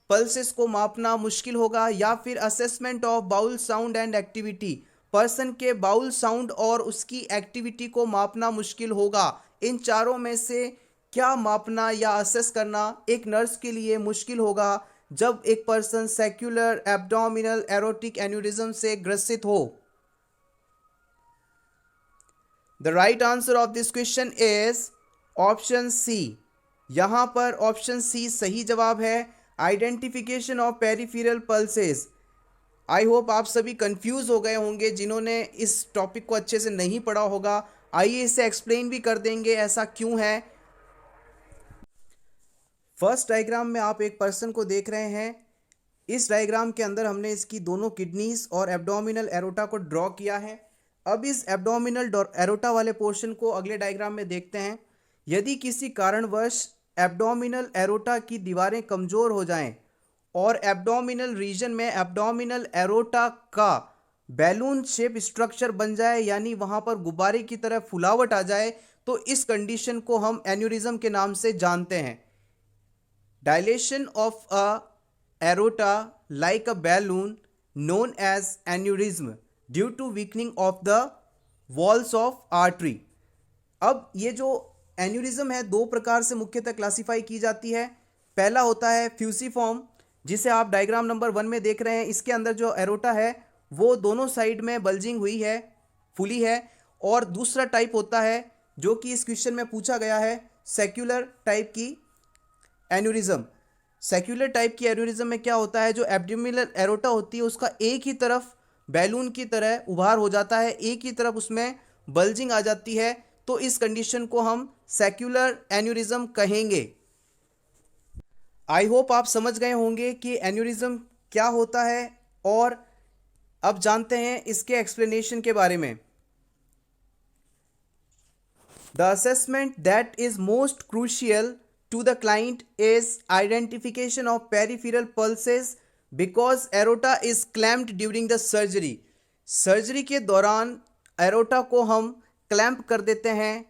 पल्सेस को मापना मुश्किल होगा. या फिर assessment of bowel sound and activity. Person के बाउल साउंड और उसकी एक्टिविटी को मापना मुश्किल होगा. इन चारों में से क्या मापना या असेस करना एक नर्स के लिए मुश्किल होगा जब एक person saccular abdominal aortic aneurysm से ग्रसित हो? The right answer of this question is option C. यहाँ पर ऑप्शन सी सही जवाब है. Identification of peripheral pulses. I hope आप सभी कंफ्यूज हो गए होंगे जिन्होंने इस टॉपिक को अच्छे से नहीं पढ़ा होगा. आइए इसे एक्सप्लेन भी कर देंगे ऐसा क्यों है. फर्स्ट डायग्राम में आप एक पर्सन को देख रहे हैं. इस डायग्राम के अंदर हमने इसकी दोनों किडनीज और एब्डोमिनल एरोटा को ड्रॉ किया है. अब इस एब्डोमिनल एरोटा वाले पोर्शन को अगले डायग्राम में देखते हैं. यदि किसी कारणवश एब्डोमिनल एरोटा की दीवारें कमज़ोर हो जाएं और एब्डोमिनल रीजन में एब्डोमिनल एरोटा का बैलून शेप स्ट्रक्चर बन जाए, यानी वहाँ पर गुब्बारे की तरह फुलावट आ जाए, तो इस कंडीशन को हम एन्यूरिज्म के नाम से जानते हैं. Dilation of a aorta like a balloon known as aneurysm due to weakening of the walls of artery. अब ये जो एन्यूरिज्म है दो प्रकार से मुख्यतः क्लासिफाई की जाती है. पहला होता है फ्यूसिफॉर्म, जिसे आप डायग्राम नंबर 1 में देख रहे हैं। इसके अंदर जो एरोटा है वो दोनों साइड में बल्जिंग हुई है, फुली है। और दूसरा टाइप होता है जो कि इस क्वेश्चन में पूछा गया है, सेक्युलर टाइप की एन्यूरिज्म। सेक्युलर टाइप की एन्यूरिज्म में क्या होता है, जो एब्डोमिनल एरोटा होती है उसका एक ही तरफ बैलून की तरह उभार हो जाता है, एक ही तरफ उसमें बल्जिंग आ जाती है, तो इस कंडीशन को हम सेक्युलर एन्यूरिज्म कहेंगे। आई होप आप समझ गए होंगे कि एन्यूरिज्म क्या होता है, और अब जानते हैं इसके एक्सप्लेनेशन के बारे में। The assessment that is most crucial to the client is identification of peripheral pulses because aorta is clamped during the surgery. Surgery के दौरान एरोटा को हम क्लैंप कर देते हैं,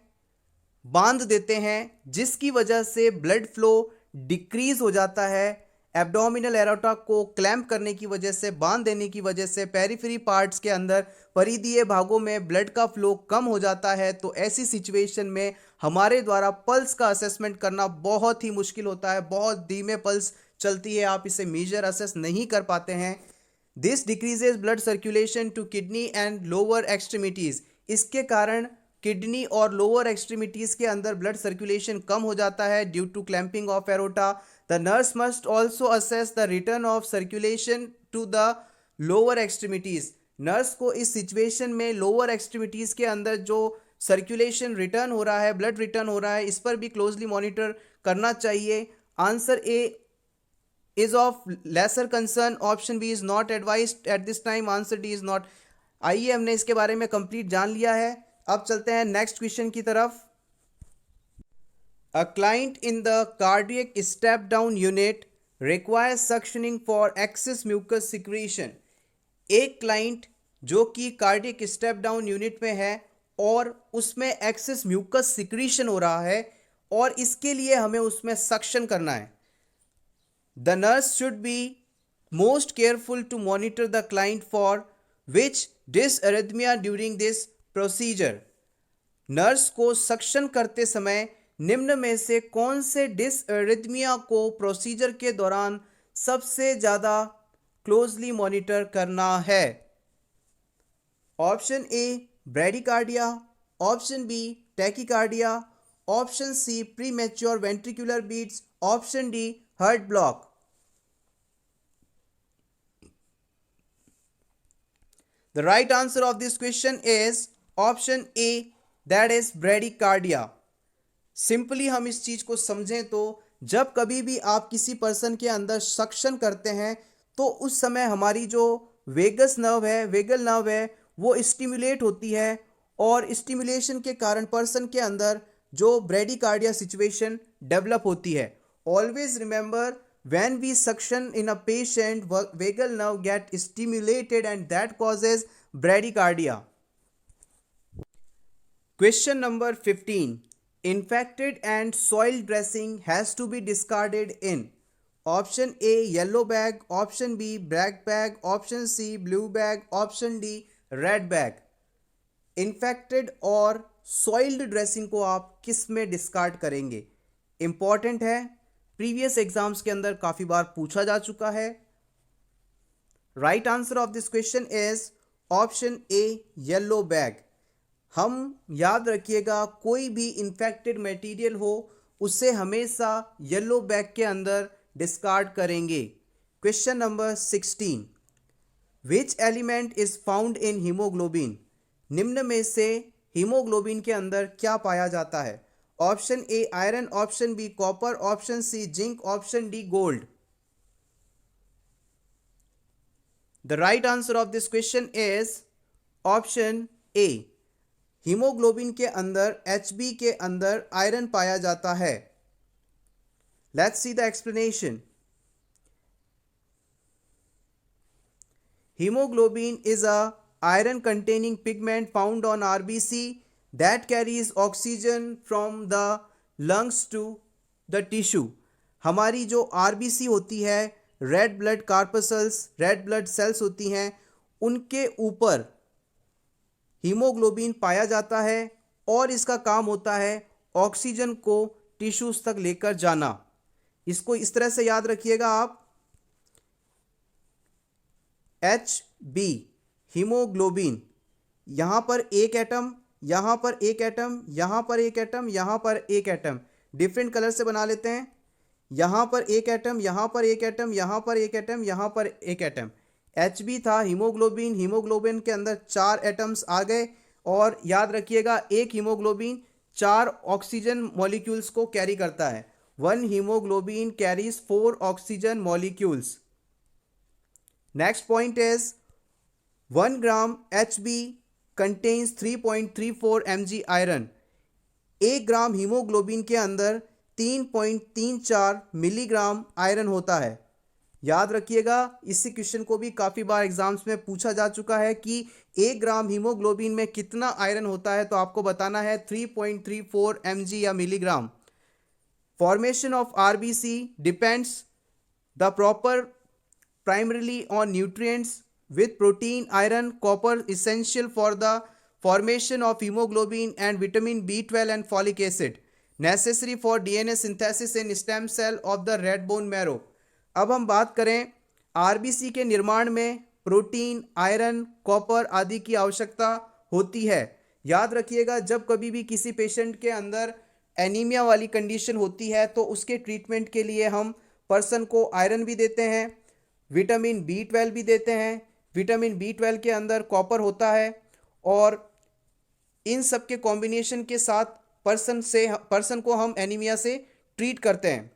बांध देते हैं, जिसकी वजह से ब्लड फ्लो डिक्रीज हो जाता है। एब्डोमिनल एरोटा को क्लैंप करने की वजह से, बांध देने की वजह से पेरिफेरी पार्ट्स के अंदर परिधीय भागों में ब्लड का फ्लो कम हो जाता है। तो ऐसी सिचुएशन में हमारे द्वारा पल्स का असेसमेंट करना बहुत ही मुश्किल होता है, बहुत धीमे पल्स चलती है, आप इसे मेजर असेस नहीं कर पाते हैं। This decreases blood circulation to kidney and lower extremities. इसके कारण किडनी और लोअर एक्सट्रीमिटीज के अंदर ब्लड सर्कुलेशन कम हो जाता है due to clamping of aorta. The nurse must also assess the return of circulation to the lower extremities. Nurse को इस सिचुएशन में लोअर एक्सट्रीमिटीज के अंदर जो सर्कुलेशन रिटर्न हो रहा है, ब्लड रिटर्न हो रहा है, इस पर भी क्लोजली मॉनिटर करना चाहिए। Answer A is of lesser concern, option B is not advised at this time, answer D is not। आइए हमने इसके बारे में कंप्लीट जान लिया है, अब चलते हैं नेक्स्ट क्वेश्चन की तरफ। A client in the cardiac step down unit requires suctioning for excess mucus secretion। एक क्लाइंट जो कि कार्डियक स्टेप डाउन यूनिट में है और उसमें एक्सेस म्यूकस सिक्रीशन हो रहा है, और इसके लिए हमें उसमें सक्शन करना है। The nurse should be most careful to monitor the client for which dysarrhythmia during this procedure। Nurse को सक्शन करते समय निम्न में से कौन से डिसअरिथमिया को प्रोसीजर के दौरान सबसे ज़्यादा क्लोजली मॉनिटर करना है। Option A bradycardia, option B tachycardia, option C premature ventricular beats, option D heart block. The right answer of this question is option A, that is bradycardia। Simply हम इस चीज को समझें तो जब कभी भी आप किसी पर्सन के अंदर सक्शन करते हैं तो उस समय हमारी जो वेगस नर्व है, वेगल नर्व है, वो स्टिमुलेट होती है, और स्टिमुलेशन के कारण पर्सन के अंदर जो ब्रैडीकार्डिया सिचुएशन डेवलप होती है। Always remember, when we suction in a patient, vagal nerve get stimulated and that causes bradycardia। Question number 15, infected and soiled dressing has to be discarded in option A yellow bag, option B black bag, option C blue bag, option D red bag। Infected और सॉइल्ड ड्रेसिंग को आप किस में डिस्कार्ड करेंगे? इंपॉर्टेंट है, प्रीवियस एग्जाम्स के अंदर काफी बार पूछा जा चुका है। Right answer of this question is option A yellow bag. हम याद रखिएगा, कोई भी इन्फेक्टेड मटेरियल हो उसे हमेशा येलो बैग के अंदर डिस्कार्ड करेंगे। Question number 16, which element is found in haemoglobin. निम्न में से हीमोग्लोबिन के अंदर क्या पाया जाता है? Option A iron, option B copper, option C zinc, option D gold. The right answer of this question is option A. Haemoglobin के अंदर HB के अंदर आयरन पाया जाता है। Let's see the explanation. Haemoglobin is a iron containing pigment found on RBC that carries oxygen from the lungs to the tissue। हमारी जो RBC होती है, red blood corpuscles, red blood cells होती हैं, उनके ऊपर हीमोग्लोबिन पाया जाता है और इसका काम होता है ऑक्सीजन को टिश्यूज तक लेकर जाना। इसको इस तरह से याद रखिएगा आप, HB हीमोग्लोबिन, यहां पर एक एटम, यहां पर एक एटम, यहां पर एक एटम, यहां पर एक एटम, डिफरेंट कलर से बना लेते हैं। यहां पर एक एटम, यहां पर एक एटम, यहां पर एक एटम, यहां पर एक एटम। HB था हीमोग्लोबिन, हीमोग्लोबिन के अंदर 4 एटम्स आ गए। और याद रखिएगा एक हीमोग्लोबिन 4 ऑक्सीजन मॉलिक्यूल्स को कैरी करता है। 1 haemoglobin carries 4 oxygen molecules. Next point is 1 gram HB contains 3.34 mg iron. 1 gram haemoglobin के अंदर 3.34 मिलीग्राम आयरन होता है। याद रखिएगा, इसी क्वेश्चन को भी काफ़ी बार एग्जाम्स में पूछा जा चुका है कि 1 ग्राम हीमोग्लोबिन में कितना आयरन होता है, तो आपको बताना है 3.34 mg या milligram. Formation of RBC depends the proper primarily on nutrients with protein, iron, copper essential for the formation of hemoglobin and vitamin B12 and folic acid necessary for DNA synthesis in stem cell of the red bone marrow। अब हम बात करें RBC के निर्माण में प्रोटीन, आयरन, कॉपर आदि की आवश्यकता होती है। याद रखिएगा, जब कभी भी किसी पेशेंट के अंदर एनीमिया वाली कंडीशन होती है तो उसके ट्रीटमेंट के लिए हम पर्सन को आयरन भी देते हैं, विटामिन B12 भी देते हैं। विटामिन B12 के अंदर कॉपर होता है और इन सब के कॉम्बिनेशन के साथ पर्सन को हम एनीमिया से ट्रीट करते हैं।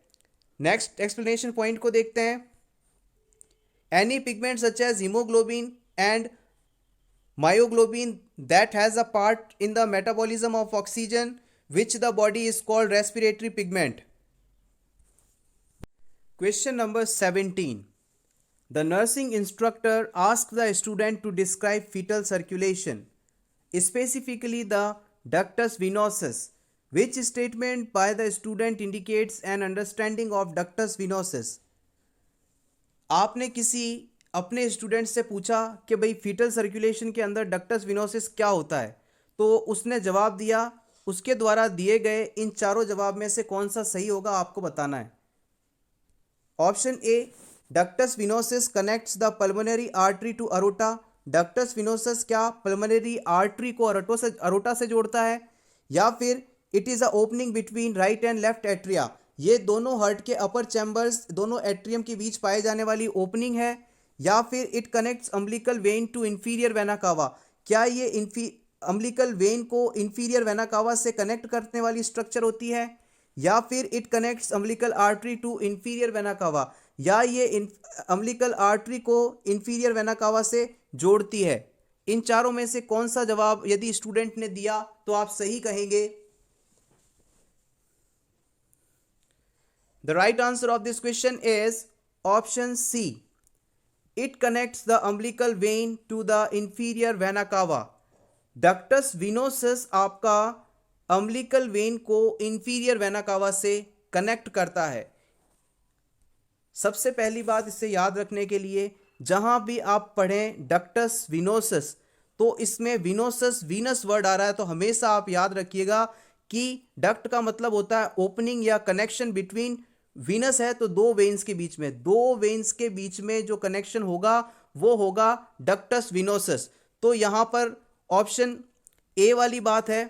नेक्स्ट एक्सप्लेनेशन पॉइंट को देखते हैं। Any pigment such as haemoglobin and myoglobin that has a part in the metabolism of oxygen which the body is called respiratory pigment. Question number 17। The nursing instructor asked the student to describe fetal circulation, specifically the ductus venosus. Which statement by the student indicates an understanding of ductus venosus? आपने किसी अपने स्टूडेंट से पूछा कि भाई फीटल सर्कुलेशन के अंदर डक्टस विनोसिस क्या होता है, तो उसने जवाब दिया। उसके द्वारा दिए गए इन चारों जवाब में से कौन सा सही होगा आपको बताना है। Option A, ductus venosus connects the pulmonary artery to aorta. Ductus venosus क्या पल्मोनरी आर्टरी को अरोटा से जोड़ता है? या फिर it is a opening between right and left atria. ये दोनों हार्ट के अपर चैम्बर्स, दोनों एट्रियम के बीच पाए जाने वाली ओपनिंग है। या फिर it connects umbilical vein to inferior vena cava. क्या ये अम्बिलिकल वेन को इंफीरियर वेना कावा से कनेक्ट करने वाली स्ट्रक्चर होती है? या फिर it connects umbilical artery to inferior vena cava, या ये अम्बिलिकल आर्टरी को इंफीरियर वेना कावा से जोड़ती है। इन चारों में से कौन सा जवाब यदि स्टूडेंट ने दिया तो आप सही कहेंगे? The right answer of this question is option C, it connects the umbilical vein to the inferior vena cava. Ductus venosus आपका अम्बिलिकल वेन को इंफीरियर वेना कावा से कनेक्ट करता है। सबसे पहली बात इससे याद रखने के लिए, जहां भी आप पढ़ें डक्टस विनोसस तो इसमें विनोसस वीनस वर्ड आ रहा है, तो हमेशा आप याद रखिएगा कि डक्ट का मतलब होता है ओपनिंग या कनेक्शन बिटवीन। वीनस है तो दो वेन्स के बीच में, दो वेन्स के बीच में जो कनेक्शन होगा वो होगा डक्टस विनोसस। तो यहां पर ऑप्शन ए वाली बात है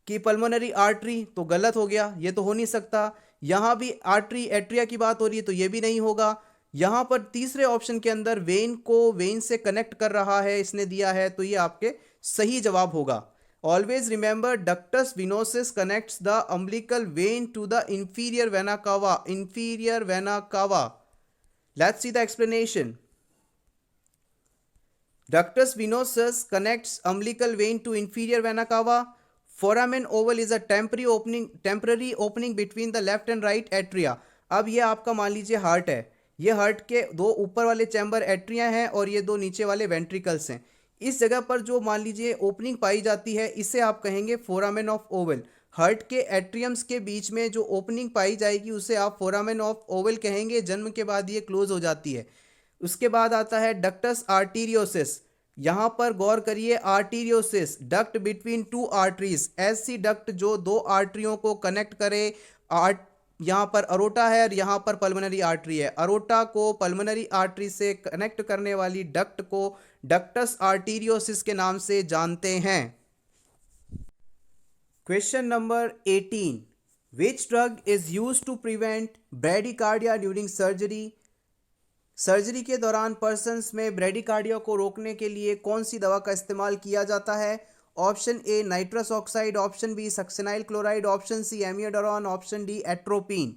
कि पल्मोनरी आर्टरी, तो गलत हो गया, ये तो हो नहीं सकता। यहां भी आर्टरी एट्रिया की बात हो रही है तो ये भी नहीं होगा। यहां पर तीसरे ऑप्शन के अंदर वेन को वेन से कनेक्ट कर रहा है इसने दिया है, तो ये आपके सही जवाब होगा। Always remember ductus venosus connects the umbilical vein to the inferior vena cava. Inferior vena cava, let's see the explanation. Ductus venosus connects umbilical vein to inferior vena cava. Foramen oval is a temporary opening between the left and right atria. अब ये आपका मान लीजिए हार्ट है, ये हार्ट के दो ऊपर वाले चैम्बर एट्रिया हैं और ये दो नीचे वाले वेंट्रिकल्स हैं। इस जगह पर जो मान लीजिए ओपनिंग पाई जाती है इसे आप कहेंगे फोरामेन ऑफ ओवल। हार्ट के एट्रियम्स के बीच में जो ओपनिंग पाई जाएगी उसे आप फोरामेन ऑफ ओवल कहेंगे। जन्म के बाद ये क्लोज हो जाती है। उसके बाद आता है डक्टस आर्टीरियोसिस। यहां पर गौर करिए, arteriosus duct between two arteries, ऐसी डक्ट जो दो आर्टरियों को कनेक्ट करे यहाँ पर अरोटा है और यहाँ पर पल्मोनरी आर्टरी है। अरोटा को पल्मोनरी आर्टरी से कनेक्ट करने वाली डक्ट को डक्टस आर्टीरियोसिस के नाम से जानते हैं। Question number 18, which drug is used to prevent bradycardia during surgery? Surgery के दौरान पर्सन्स में ब्रेडिकार्डिया को रोकने के लिए कौन सी दवा का इस्तेमाल किया जाता है? Option A nitrous oxide, option B succinyl chloride, option C amiodarone, option D atropine.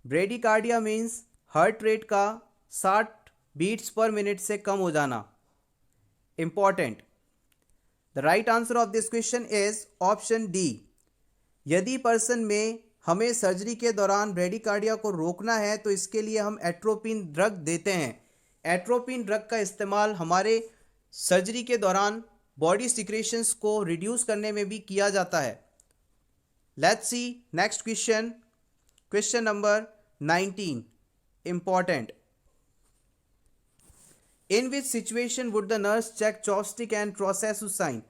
Bradycardia means heart rate का 60 बीट्स पर मिनट से कम हो जाना। Important, the right answer of this question is option D. यदि पर्सन में हमें सर्जरी के दौरान ब्रेडिकार्डिया को रोकना है तो इसके लिए हम एट्रोपिन ड्रग देते हैं। एट्रोपिन ड्रग का इस्तेमाल हमारे सर्जरी के दौरान बॉडी सिक्रेशंस को रिड्यूस करने में भी किया जाता है। Let's see next question, question number 19, important. In which situation would the nurse check Chvostek and Trousseau sign?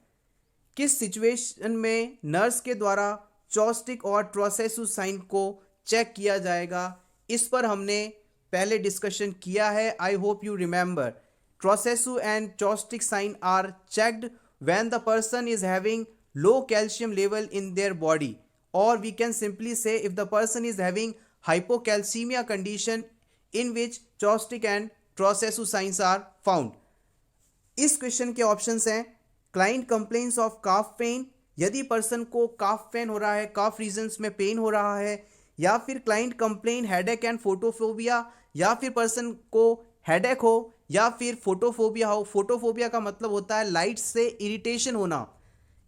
किस सिचुएशन में नर्स के द्वारा चॉपस्टिक और ट्रोसेसु साइन को चेक किया जाएगा? इस पर हमने पहले डिस्कशन किया है। I hope you remember. Trousseau and chopstick sign are checked when the person is having low calcium level in their body, और we can simply say if the person is having hypocalcemia condition in which chopstick and Trousseau signs are found. इस क्वेश्चन के ऑप्शंस हैं client complains of calf pain, यदि पर्सन को काफ पेन हो रहा है, काफ रीजन्स में पेन हो रहा है, या फिर client complain headache and photophobia, या फिर पर्सन को हेडेक हो या फिर फोटोफोबिया हो। फोटोफोबिया का मतलब होता है लाइट से इरिटेशन होना।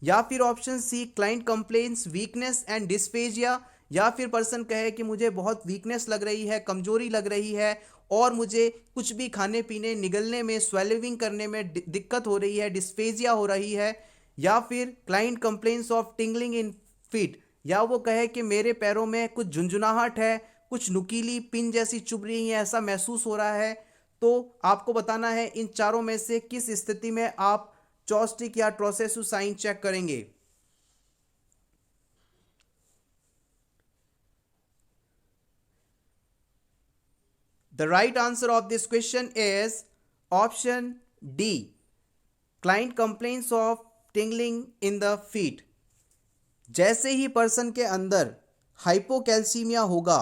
या फिर option C client complains weakness and dysphagia, या फिर पर्सन कहे कि मुझे बहुत वीकनेस लग रही है, कमजोरी लग रही है और मुझे कुछ भी खाने पीने, निगलने में, स्वेलिंग करने में दिक्कत हो रही है, डिस्फेजिया हो रही है। या फिर client complains of tingling in feet, या वो कहे कि मेरे पैरों में कुछ झुंझुनाहट है, कुछ नुकीली पिन जैसी चुभ रही है, ऐसा महसूस हो रहा है। तो आपको बताना है इन चारों में से किस स्थिति में आप चॉपस्टिक या ट्रोसेसु साइन चेक करेंगे। The right answer of this question is option D. Client complains of tingling in the feet. जैसे ही पर्सन के अंदर हाइपोकैल्सीमिया होगा,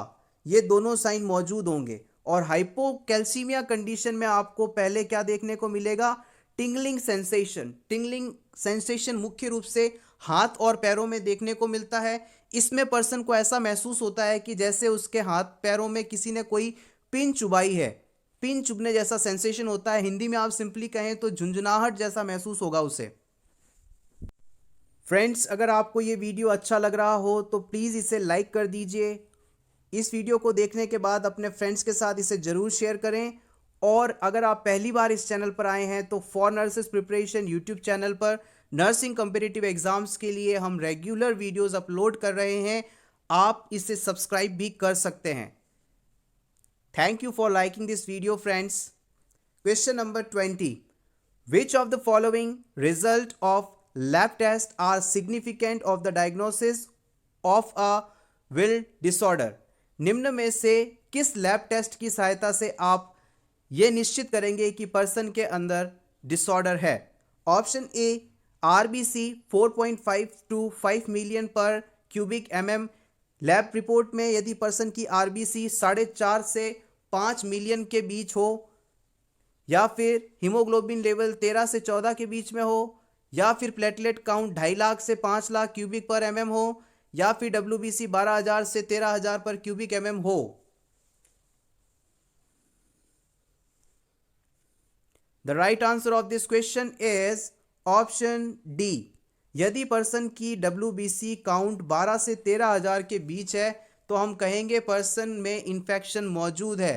ये दोनों साइन मौजूद होंगे। और हाइपोकैल्सीमिया कंडीशन में आपको पहले क्या देखने को मिलेगा? Tingling sensation. टिंगलिंग सेंसेशन मुख्य रूप से हाथ और पैरों में देखने को मिलता है। इसमें पर्सन को ऐसा महसूस होता है कि जैसे उसके हाथ पैरों में किसी ने कोई पिन चुबाई है, पिन चुभने जैसा सेंसेशन होता है। हिंदी में आप सिंपली कहें तो झुंझुनाहट जैसा महसूस होगा उसे। फ्रेंड्स, अगर आपको ये वीडियो अच्छा लग रहा हो तो प्लीज़ इसे लाइक कर दीजिए। इस वीडियो को देखने के बाद अपने फ्रेंड्स के साथ इसे ज़रूर शेयर करें। और अगर आप पहली बार इस चैनल पर आए हैं तो for nurses preparation YouTube channel पर नर्सिंग कॉम्पिटिटिव एग्जाम्स के लिए हम रेगुलर वीडियोस अपलोड कर रहे हैं, आप इसे सब्सक्राइब भी कर सकते हैं। Thank you for liking this video, friends. Question number 20. Which of the following result of lab test are significant of the diagnosis of a will disorder? निम्न में से किस लैब टेस्ट की सहायता से आप ये निश्चित करेंगे कि पर्सन के अंदर डिसऑर्डर है? Option A RBC 4.5 to 5 million पर क्यूबिक mm। लैब रिपोर्ट में यदि पर्सन की RBC 4.5 से 5 मिलियन के बीच हो, या फिर हीमोग्लोबिन लेवल 13 से 14 के बीच में हो, या फिर प्लेटलेट काउंट 2.5 लाख से 5 लाख क्यूबिक पर mm हो, या फिर WBC 12,000 से 13,000 पर क्यूबिक mm हो। The right answer of this question is option D. यदि पर्सन की WBC काउंट 12 से 13,000 के बीच है तो हम कहेंगे पर्सन में इन्फेक्शन मौजूद है।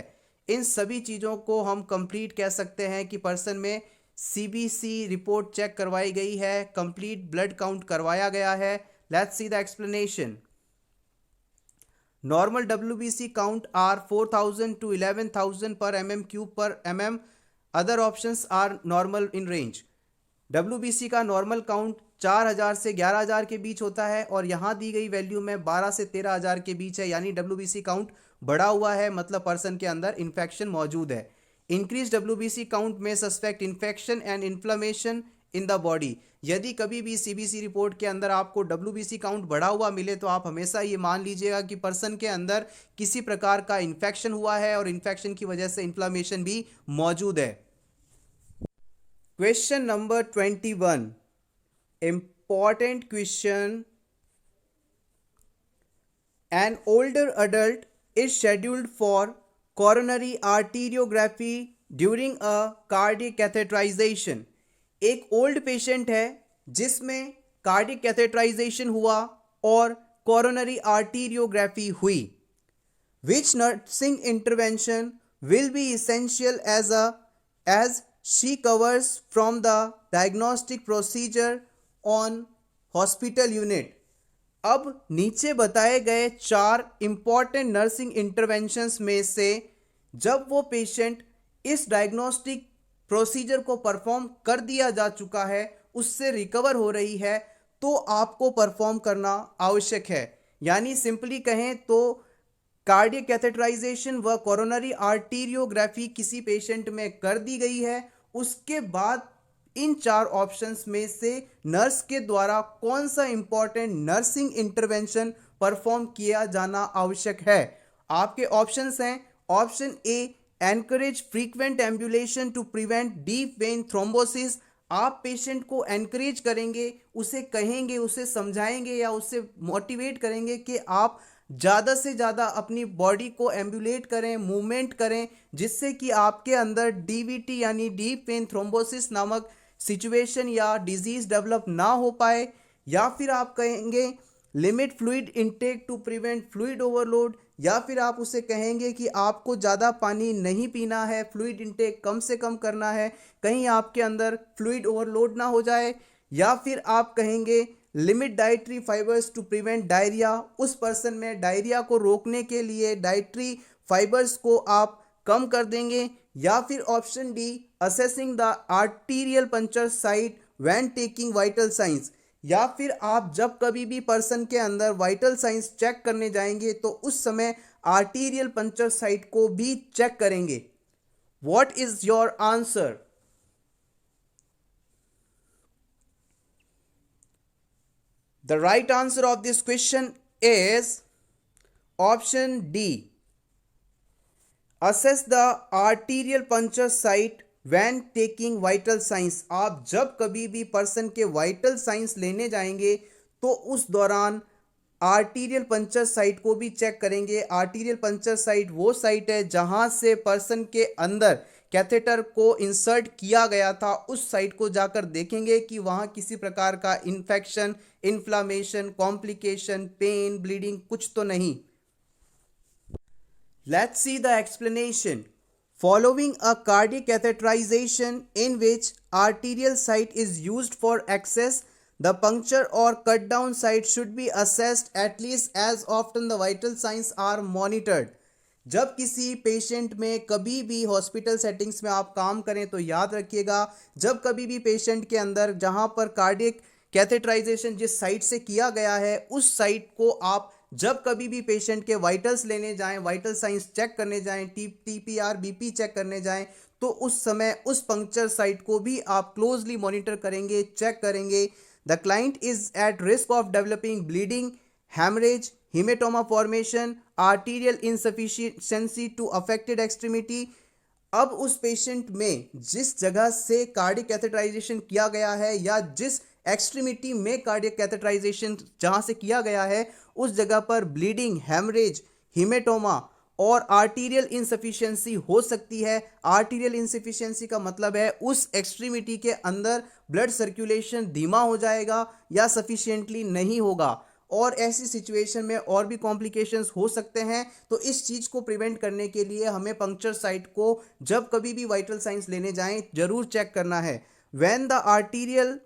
इन सभी चीज़ों को हम कंप्लीट कह सकते हैं कि पर्सन में CBC रिपोर्ट चेक करवाई गई है, कंप्लीट ब्लड काउंट करवाया गया है। Let's see the explanation. Normal WBC count are 4,000 to 11,000 पर mm³ पर mm। Other options are normal in range. WBC का नॉर्मल काउंट 4,000 से 11,000 के बीच होता है और यहाँ दी गई वैल्यू में 12 से 13,000 के बीच है, यानी WBC काउंट बढ़ा हुआ है, मतलब पर्सन के अंदर इन्फेक्शन मौजूद है। इंक्रीज WBC काउंट में suspect infection and inflammation in the body. यदि कभी भी CBC रिपोर्ट के अंदर आपको WBC काउंट बढ़ा हुआ मिले तो आप हमेशा ये मान लीजिएगा कि पर्सन के अंदर किसी प्रकार का इन्फेक्शन हुआ है और इन्फेक्शन की वजह से इन्फ्लेमेशन भी मौजूद है। Question number 21, important question. An older adult is scheduled for coronary arteriography during a cardiac catheterization. एक ओल्ड पेशेंट है जिसमें कार्डिक कैथेटराइजेशन हुआ और कोरोनरी आर्टीरियोग्राफी हुई. Which nursing intervention will be essential as she covers from the diagnostic procedure on hospital unit? अब नीचे बताए गए 4 इंपॉर्टेंट नर्सिंग इंटरवेंशंस में से जब वो पेशेंट इस डायग्नोस्टिक प्रोसीजर को परफॉर्म कर दिया जा चुका है, उससे रिकवर हो रही है, तो आपको परफॉर्म करना आवश्यक है. यानी सिंपली कहें तो कार्डियक कैथेटराइजेशन व कोरोनरी आर्टीरियोग्राफी किसी पेशेंट में कर दी गई है, उसके बाद इन 4 ऑप्शंस में से नर्स के द्वारा कौन सा इंपॉर्टेंट नर्सिंग इंटरवेंशन परफॉर्म किया जाना आवश्यक है. आपके ऑप्शंस हैं. Option A, encourage frequent ambulation to prevent deep vein thrombosis. आप पेशेंट को एनकरेज करेंगे, उसे कहेंगे, उसे समझाएंगे या उससे मोटिवेट करेंगे कि आप ज़्यादा से ज़्यादा अपनी बॉडी को एम्बुलेट करें, मूवमेंट करें, जिससे कि आपके अंदर DVT यानी डीप वेन थ्रोम्बोसिस नामक सिचुएशन या डिजीज डेवलप ना हो पाए. या फिर आप कहेंगे limit fluid intake to prevent fluid overload. या फिर आप उसे कहेंगे कि आपको ज़्यादा पानी नहीं पीना है, फ्लूइड इनटेक कम से कम करना है, कहीं आपके अंदर फ्लूइड ओवरलोड ना हो जाए. या फिर आप कहेंगे limit dietary fibres to prevent diarrhoea. उस पर्सन में डायरिया को रोकने के लिए डाइटरी फाइबर्स को आप कम कर देंगे. या फिर option D, assessing the arterial puncture site when taking vital science. या फिर आप जब कभी भी पर्सन के अंदर वाइटल साइंस चेक करने जाएंगे तो उस समय आर्टीरियल पंक्चर साइट को भी चेक करेंगे. What is your answer? The right answer of this question is option D. Assess the arterial puncture site when taking vital signs. आप जब कभी भी पर्सन के वाइटल साइंस लेने जाएंगे तो उस दौरान आर्टीरियल पंचर साइट को भी चेक करेंगे. आर्टीरियल पंचर साइट वो साइट है जहां से पर्सन के अंदर कैथेटर को इंसर्ट किया गया था. उस साइट को जाकर देखेंगे कि वहां किसी प्रकार का infection, inflammation, complication, pain, bleeding कुछ तो नहीं. Let's see the explanation. Following a cardiac catheterization in which arterial site is used for access, the puncture or cut down site should be assessed at least as often the vital signs are monitored. जब किसी पेशेंट में कभी भी हॉस्पिटल सेटिंग्स में आप काम करें तो याद रखिएगा, जब कभी भी पेशेंट के अंदर जहां पर कार्डियक कैथेटराइजेशन जिस साइट से किया गया है उस साइट को आप जब कभी भी पेशेंट के वाइटल्स लेने जाएं, वाइटल साइंस चेक करने जाएं, TPR BP चेक करने जाएं, तो उस समय उस पंक्चर साइट को भी आप क्लोजली मॉनिटर करेंगे, चेक करेंगे. The client is at risk of developing bleeding, haemorrhage, hematoma formation, arterial insufficiency to affected extremity. अब उस पेशेंट में जिस जगह से कार्डियक कैथेटराइजेशन किया गया है या जिस एक्सट्रीमिटी में कार्डियक कैथेटराइजेशन जहां से किया गया है उस जगह पर ब्लीडिंग, हेमरेज, हीमेटोमा और आर्टीरियल इनसफिशिएंसी हो सकती है. आर्टीरियल इनसफिशिएंसी का मतलब है उस एक्सट्रीमिटी के अंदर ब्लड सर्कुलेशन धीमा हो जाएगा या सफिशिएंटली नहीं होगा और ऐसी सिचुएशन में और भी कॉम्प्लिकेशंस हो सकते हैं. तो इस चीज़ को प्रिवेंट करने के लिए हमें पंक्चर साइट को जब कभी भी वाइटल साइंस लेने जाएं जरूर चेक करना है. When the arterial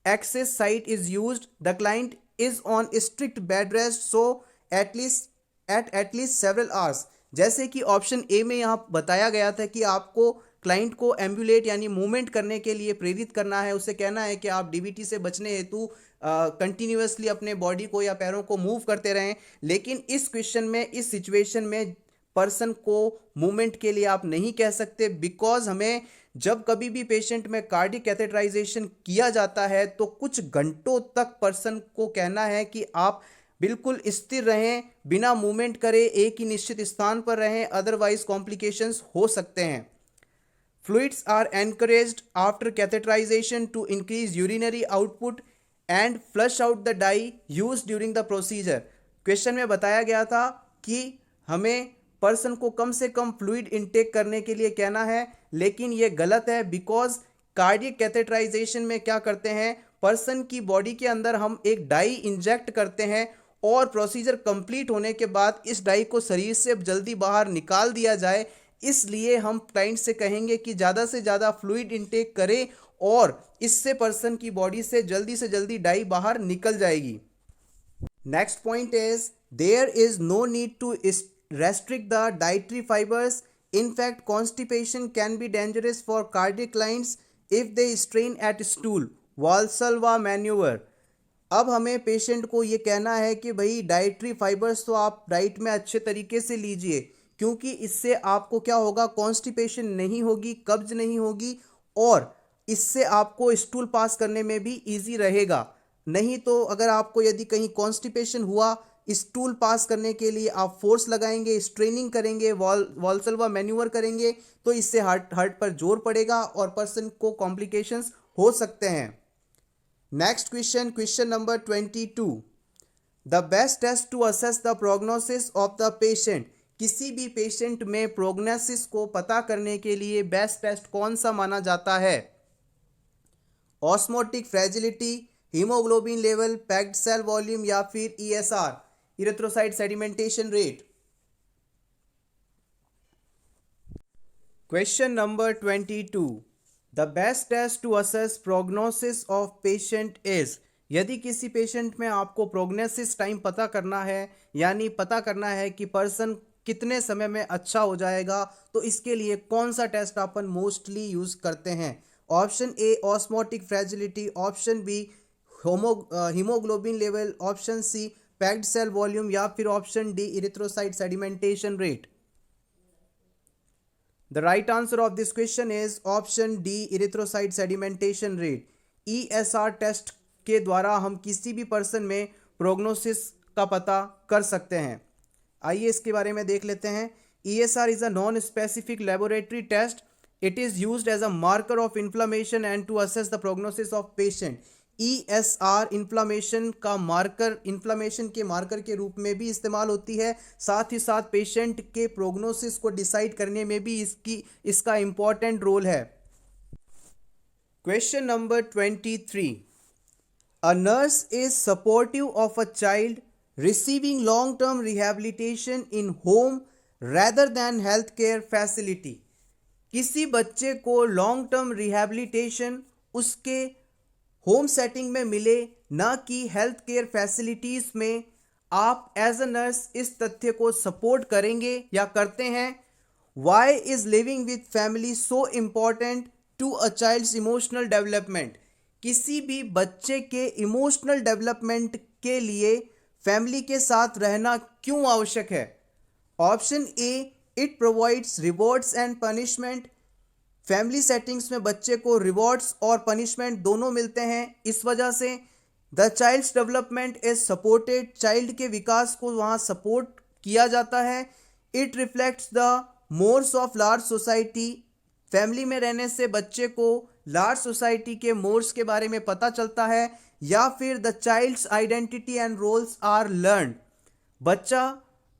access site is used, the client is on strict bed rest so at least several hours. जैसे कि ऑप्शन ए में यहाँ बताया गया था कि आपको क्लाइंट को एम्बुलेट यानी मूवमेंट करने के लिए प्रेरित करना है, उसे कहना है कि आप डीवीटी से बचने हेतु कंटिन्यूअसली अपने बॉडी को या पैरों को मूव करते रहें। लेकिन इस क्वेश्चन में, इस सिचुएशन में पर्सन को मूवमेंट के लिए आप नहीं कह सकते, बिकॉज हमें जब कभी भी पेशेंट में कार्डिक कैथेटराइजेशन किया जाता है तो कुछ घंटों तक पर्सन को कहना है कि आप बिल्कुल स्थिर रहें, बिना मूवमेंट करें, एक ही निश्चित स्थान पर रहें, अदरवाइज कॉम्प्लिकेशंस हो सकते हैं। Fluids are encouraged after catheterisation to increase urinary output and flush out the dye use during the procedure. Question में बताया गया था कि हमें पर्सन को कम से कम फ्लूइड इनटेक करने के लिए कहना है, लेकिन ये गलत है, बिकॉज कार्डियक कैथेटराइजेशन में क्या करते हैं, पर्सन की बॉडी के अंदर हम एक डाई इंजेक्ट करते हैं और प्रोसीजर कंप्लीट होने के बाद इस डाई को शरीर से जल्दी बाहर निकाल दिया जाए। इसलिए हम क्लाइंट से कहेंगे कि ज़्यादा से ज़्यादा फ्लूइड इनटेक करें और इससे पर्सन की बॉडी से जल्दी डाई बाहर निकल जाएगी। Next point is there is no need to restrict the dietary fibers. In fact, constipation can be dangerous for cardiac clients if they strain at stool. Valsalva maneuver. अब हमें पेशेंट को ये कहना है कि भाई डाइटरी फाइबर्स तो आप डाइट में अच्छे तरीके से लीजिए, क्योंकि इससे आपको क्या होगा, कॉन्स्टिपेशन नहीं होगी, कब्ज नहीं होगी और इससे आपको स्टूल पास करने में भी इजी रहेगा। नहीं तो अगर आपको यदि कहीं कॉन्स्टिपेशन हुआ, स्टूल पास करने के लिए आप फोर्स लगाएंगे, स्ट्रेनिंग करेंगे, वॉल्सल्वा मैन्यूवर करेंगे, तो इससे हार्ट पर जोर पड़ेगा और पर्सन को कॉम्प्लिकेशंस हो सकते हैं। Next question, question number 22। The best test to assess the prognosis of the patient. किसी भी पेशेंट में प्रोग्नोसिस को पता करने के लिए बेस्ट टेस्ट कौन सा माना जाता है? Osmotic fragility, haemoglobin level, packed cell volume या फिर ESR, erythrocyte sedimentation rate. Question number 22। The best test to assess prognosis of patient is. यदि किसी पेशेंट में आपको प्रोग्नोसिस टाइम पता करना है, यानी पता करना है कि पर्सन कितने समय में अच्छा हो जाएगा, तो इसके लिए कौन सा टेस्ट अपन मोस्टली यूज करते हैं? Option A osmotic fragility, option B haemoglobin level, option C packed cell volume या फिर option D erythrocyte sedimentation rate. The right answer of this question is option D erythrocyte sedimentation rate. ESR test के द्वारा हम किसी भी पर्सन में प्रोग्नोसिस का पता कर सकते हैं। आइए इसके बारे में देख लेते हैं। ESR is a non specific laboratory test. It is used as a marker of inflammation and to assess the prognosis of patient. ESR inflammation का मार्कर, इन्फ्लामेशन के मार्कर के रूप में भी इस्तेमाल होती है, साथ ही साथ पेशेंट के प्रोग्नोसिस को डिसाइड करने में भी इसका इंपॉर्टेंट रोल है। Question number 23। A nurse is supportive of a child receiving long term rehabilitation in home rather than health care facility. किसी बच्चे को लॉन्ग टर्म रिहैबिलिटेशन उसके होम सेटिंग में मिले, ना कि हेल्थ केयर फैसिलिटीज़ में, आप एज अ नर्स इस तथ्य को सपोर्ट करेंगे या करते हैं? Why is living with family so important to a child's emotional development. किसी भी बच्चे के इमोशनल डेवलपमेंट के लिए फैमिली के साथ रहना क्यों आवश्यक है? Option A it provides rewards and punishment. Family settings में बच्चे को रिवॉर्ड्स और पनिशमेंट दोनों मिलते हैं, इस वजह से the child's development is supported. Child के विकास को वहाँ सपोर्ट किया जाता है। It reflects the mores of large society. Family में रहने से बच्चे को लार्ज सोसाइटी के मोर्स के बारे में पता चलता है। या फिर the child's identity and roles are learn. बच्चा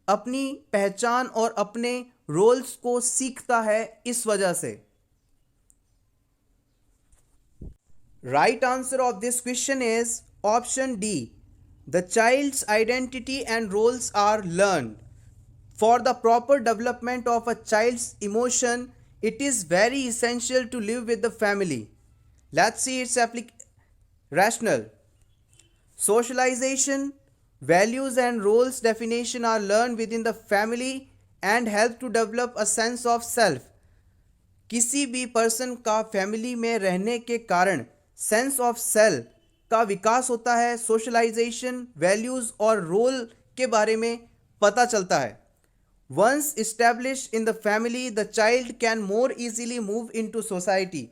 अपनी पहचान और अपने रोल्स को सीखता है, इस वजह से। Right answer of this question is option D. The child's identity and roles are learned. For the proper development of a child's emotion, it is very essential to live with the family. Let's see its rationale. Socialization, values and roles definition are learned within the family and help to develop a sense of self. किसी भी पर्सन का फैमिली में रहने के कारण सेंस ऑफ सेल्फ का विकास होता है, सोशलाइजेशन, वैल्यूज़ और रोल के बारे में पता चलता है। Once established in the family, the child can more easily move into society.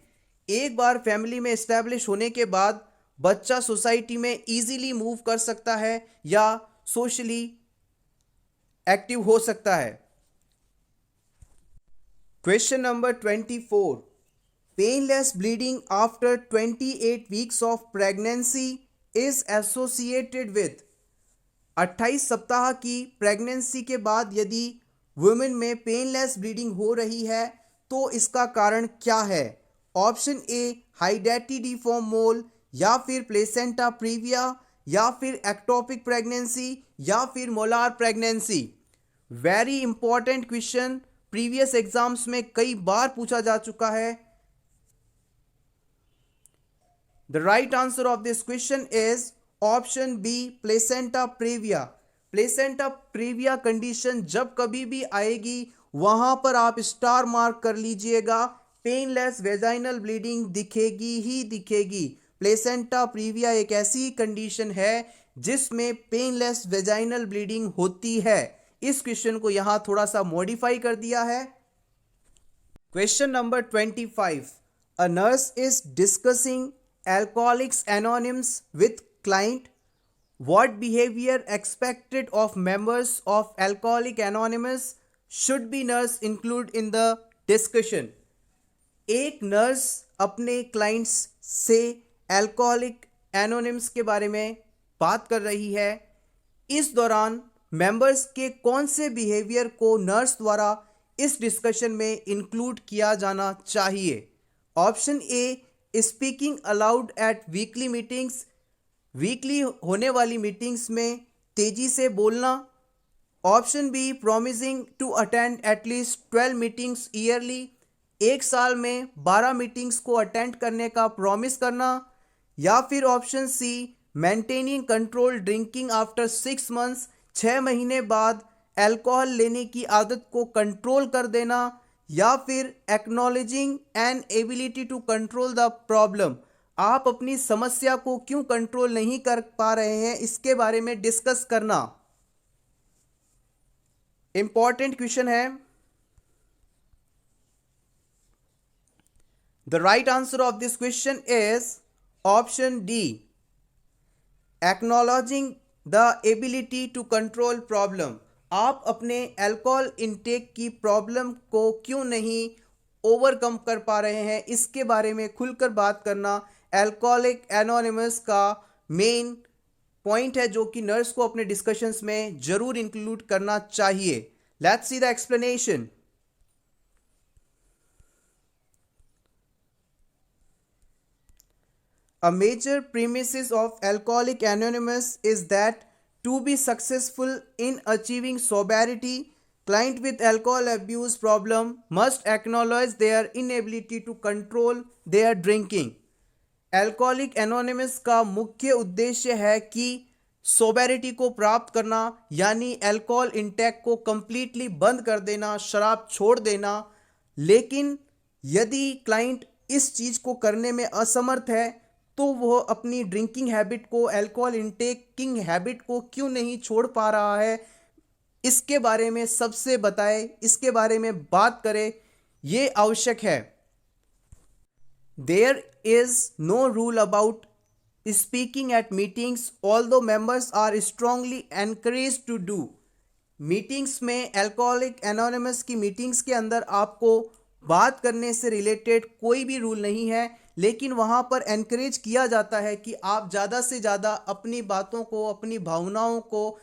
एक बार फैमिली में एस्टैब्लिश होने के बाद बच्चा सोसाइटी में इजीली मूव कर सकता है या सोशली एक्टिव हो सकता है। Question number 24, painless bleeding after 28 weeks of pregnancy is associated with 28 सप्ताह की प्रेगनेंसी के बाद यदि वुमेन में पेनलेस ब्लीडिंग हो रही है तो इसका कारण क्या है? ऑप्शन ए हाइडेटिडिफॉर्म मोल, या फिर प्लेसेंटा प्रीविया, या फिर एक्टोपिक प्रेगनेंसी, या फिर molar pregnancy. Very important question, previous exams में कई बार पूछा जा चुका है। The right answer of this question is option B, placenta praevia. Placenta praevia condition जब कभी भी आएगी वहां पर आप स्टार मार्क कर लीजिएगा, पेनलेस वेजाइनल ब्लीडिंग दिखेगी ही दिखेगी। प्लेसेंटा प्रीविया एक ऐसी कंडीशन है जिसमें पेनलेस वेजाइनल ब्लीडिंग होती है। इस क्वेश्चन को यहां थोड़ा सा मॉडिफाई कर दिया है। Question number 25, a nurse is discussing Alcoholics Anonymous with client. What behavior expected of members of Alcoholics Anonymous should be nurse include in the discussion? एक नर्स अपने क्लाइंट्स से एल्कोहलिक एनोनिम्स के बारे में बात कर रही है। इस दौरान मेंबर्स के कौन से बिहेवियर को नर्स द्वारा इस डिस्कशन में इंक्लूड किया जाना चाहिए? Option A, speaking aloud at weekly meetings, weekly होने वाली मीटिंग्स में तेजी से बोलना। Option B, promising to attend at least 12 meetings yearly, एक साल में 12 मीटिंग्स को अटेंड करने का प्रॉमिस करना। या फिर option C, maintaining control drinking after 6 months, 6 महीने बाद अल्कोहल लेने की आदत को कंट्रोल कर देना। या फिर acknowledging an ability to control the problem, आप अपनी समस्या को क्यों कंट्रोल नहीं कर पा रहे हैं इसके बारे में डिस्कस करना। इंपॉर्टेंट क्वेश्चन है। The right answer of this question is option D, acknowledging the ability to control problem. आप अपने अल्कोहल इनटेक की प्रॉब्लम को क्यों नहीं ओवरकम कर पा रहे हैं इसके बारे में खुलकर बात करना अल्कोहलिक एनोनिमस का मेन पॉइंट है, जो कि नर्स को अपने डिस्कशंस में जरूर इंक्लूड करना चाहिए। Let's see the explanation. A major premises of Alcoholics Anonymous is that to be successful in achieving sobriety, client with alcohol abuse problem must acknowledge their inability to control their drinking. Alcoholics Anonymous का मुख्य उद्देश्य है कि सोबेरिटी को प्राप्त करना, यानी अल्कोहल इंटेक को कंप्लीटली बंद कर देना, शराब छोड़ देना। लेकिन यदि क्लाइंट इस चीज़ को करने में असमर्थ है तो वो अपनी ड्रिंकिंग हैबिट को, अल्कोहल इंटेकिंग हैबिट को क्यों नहीं छोड़ पा रहा है इसके बारे में सबसे बताए, इसके बारे में बात करे, ये आवश्यक है। There is no rule about speaking at meetings although members are strongly encourage to do. Meetings में, अल्कोहलिक एनोनिमस की मीटिंग्स के अंदर आपको बात करने से रिलेटेड कोई भी रूल नहीं है, लेकिन वहाँ पर एनकरेज किया जाता है कि आप ज़्यादा से ज़्यादा अपनी बातों को, अपनी भावनाओं को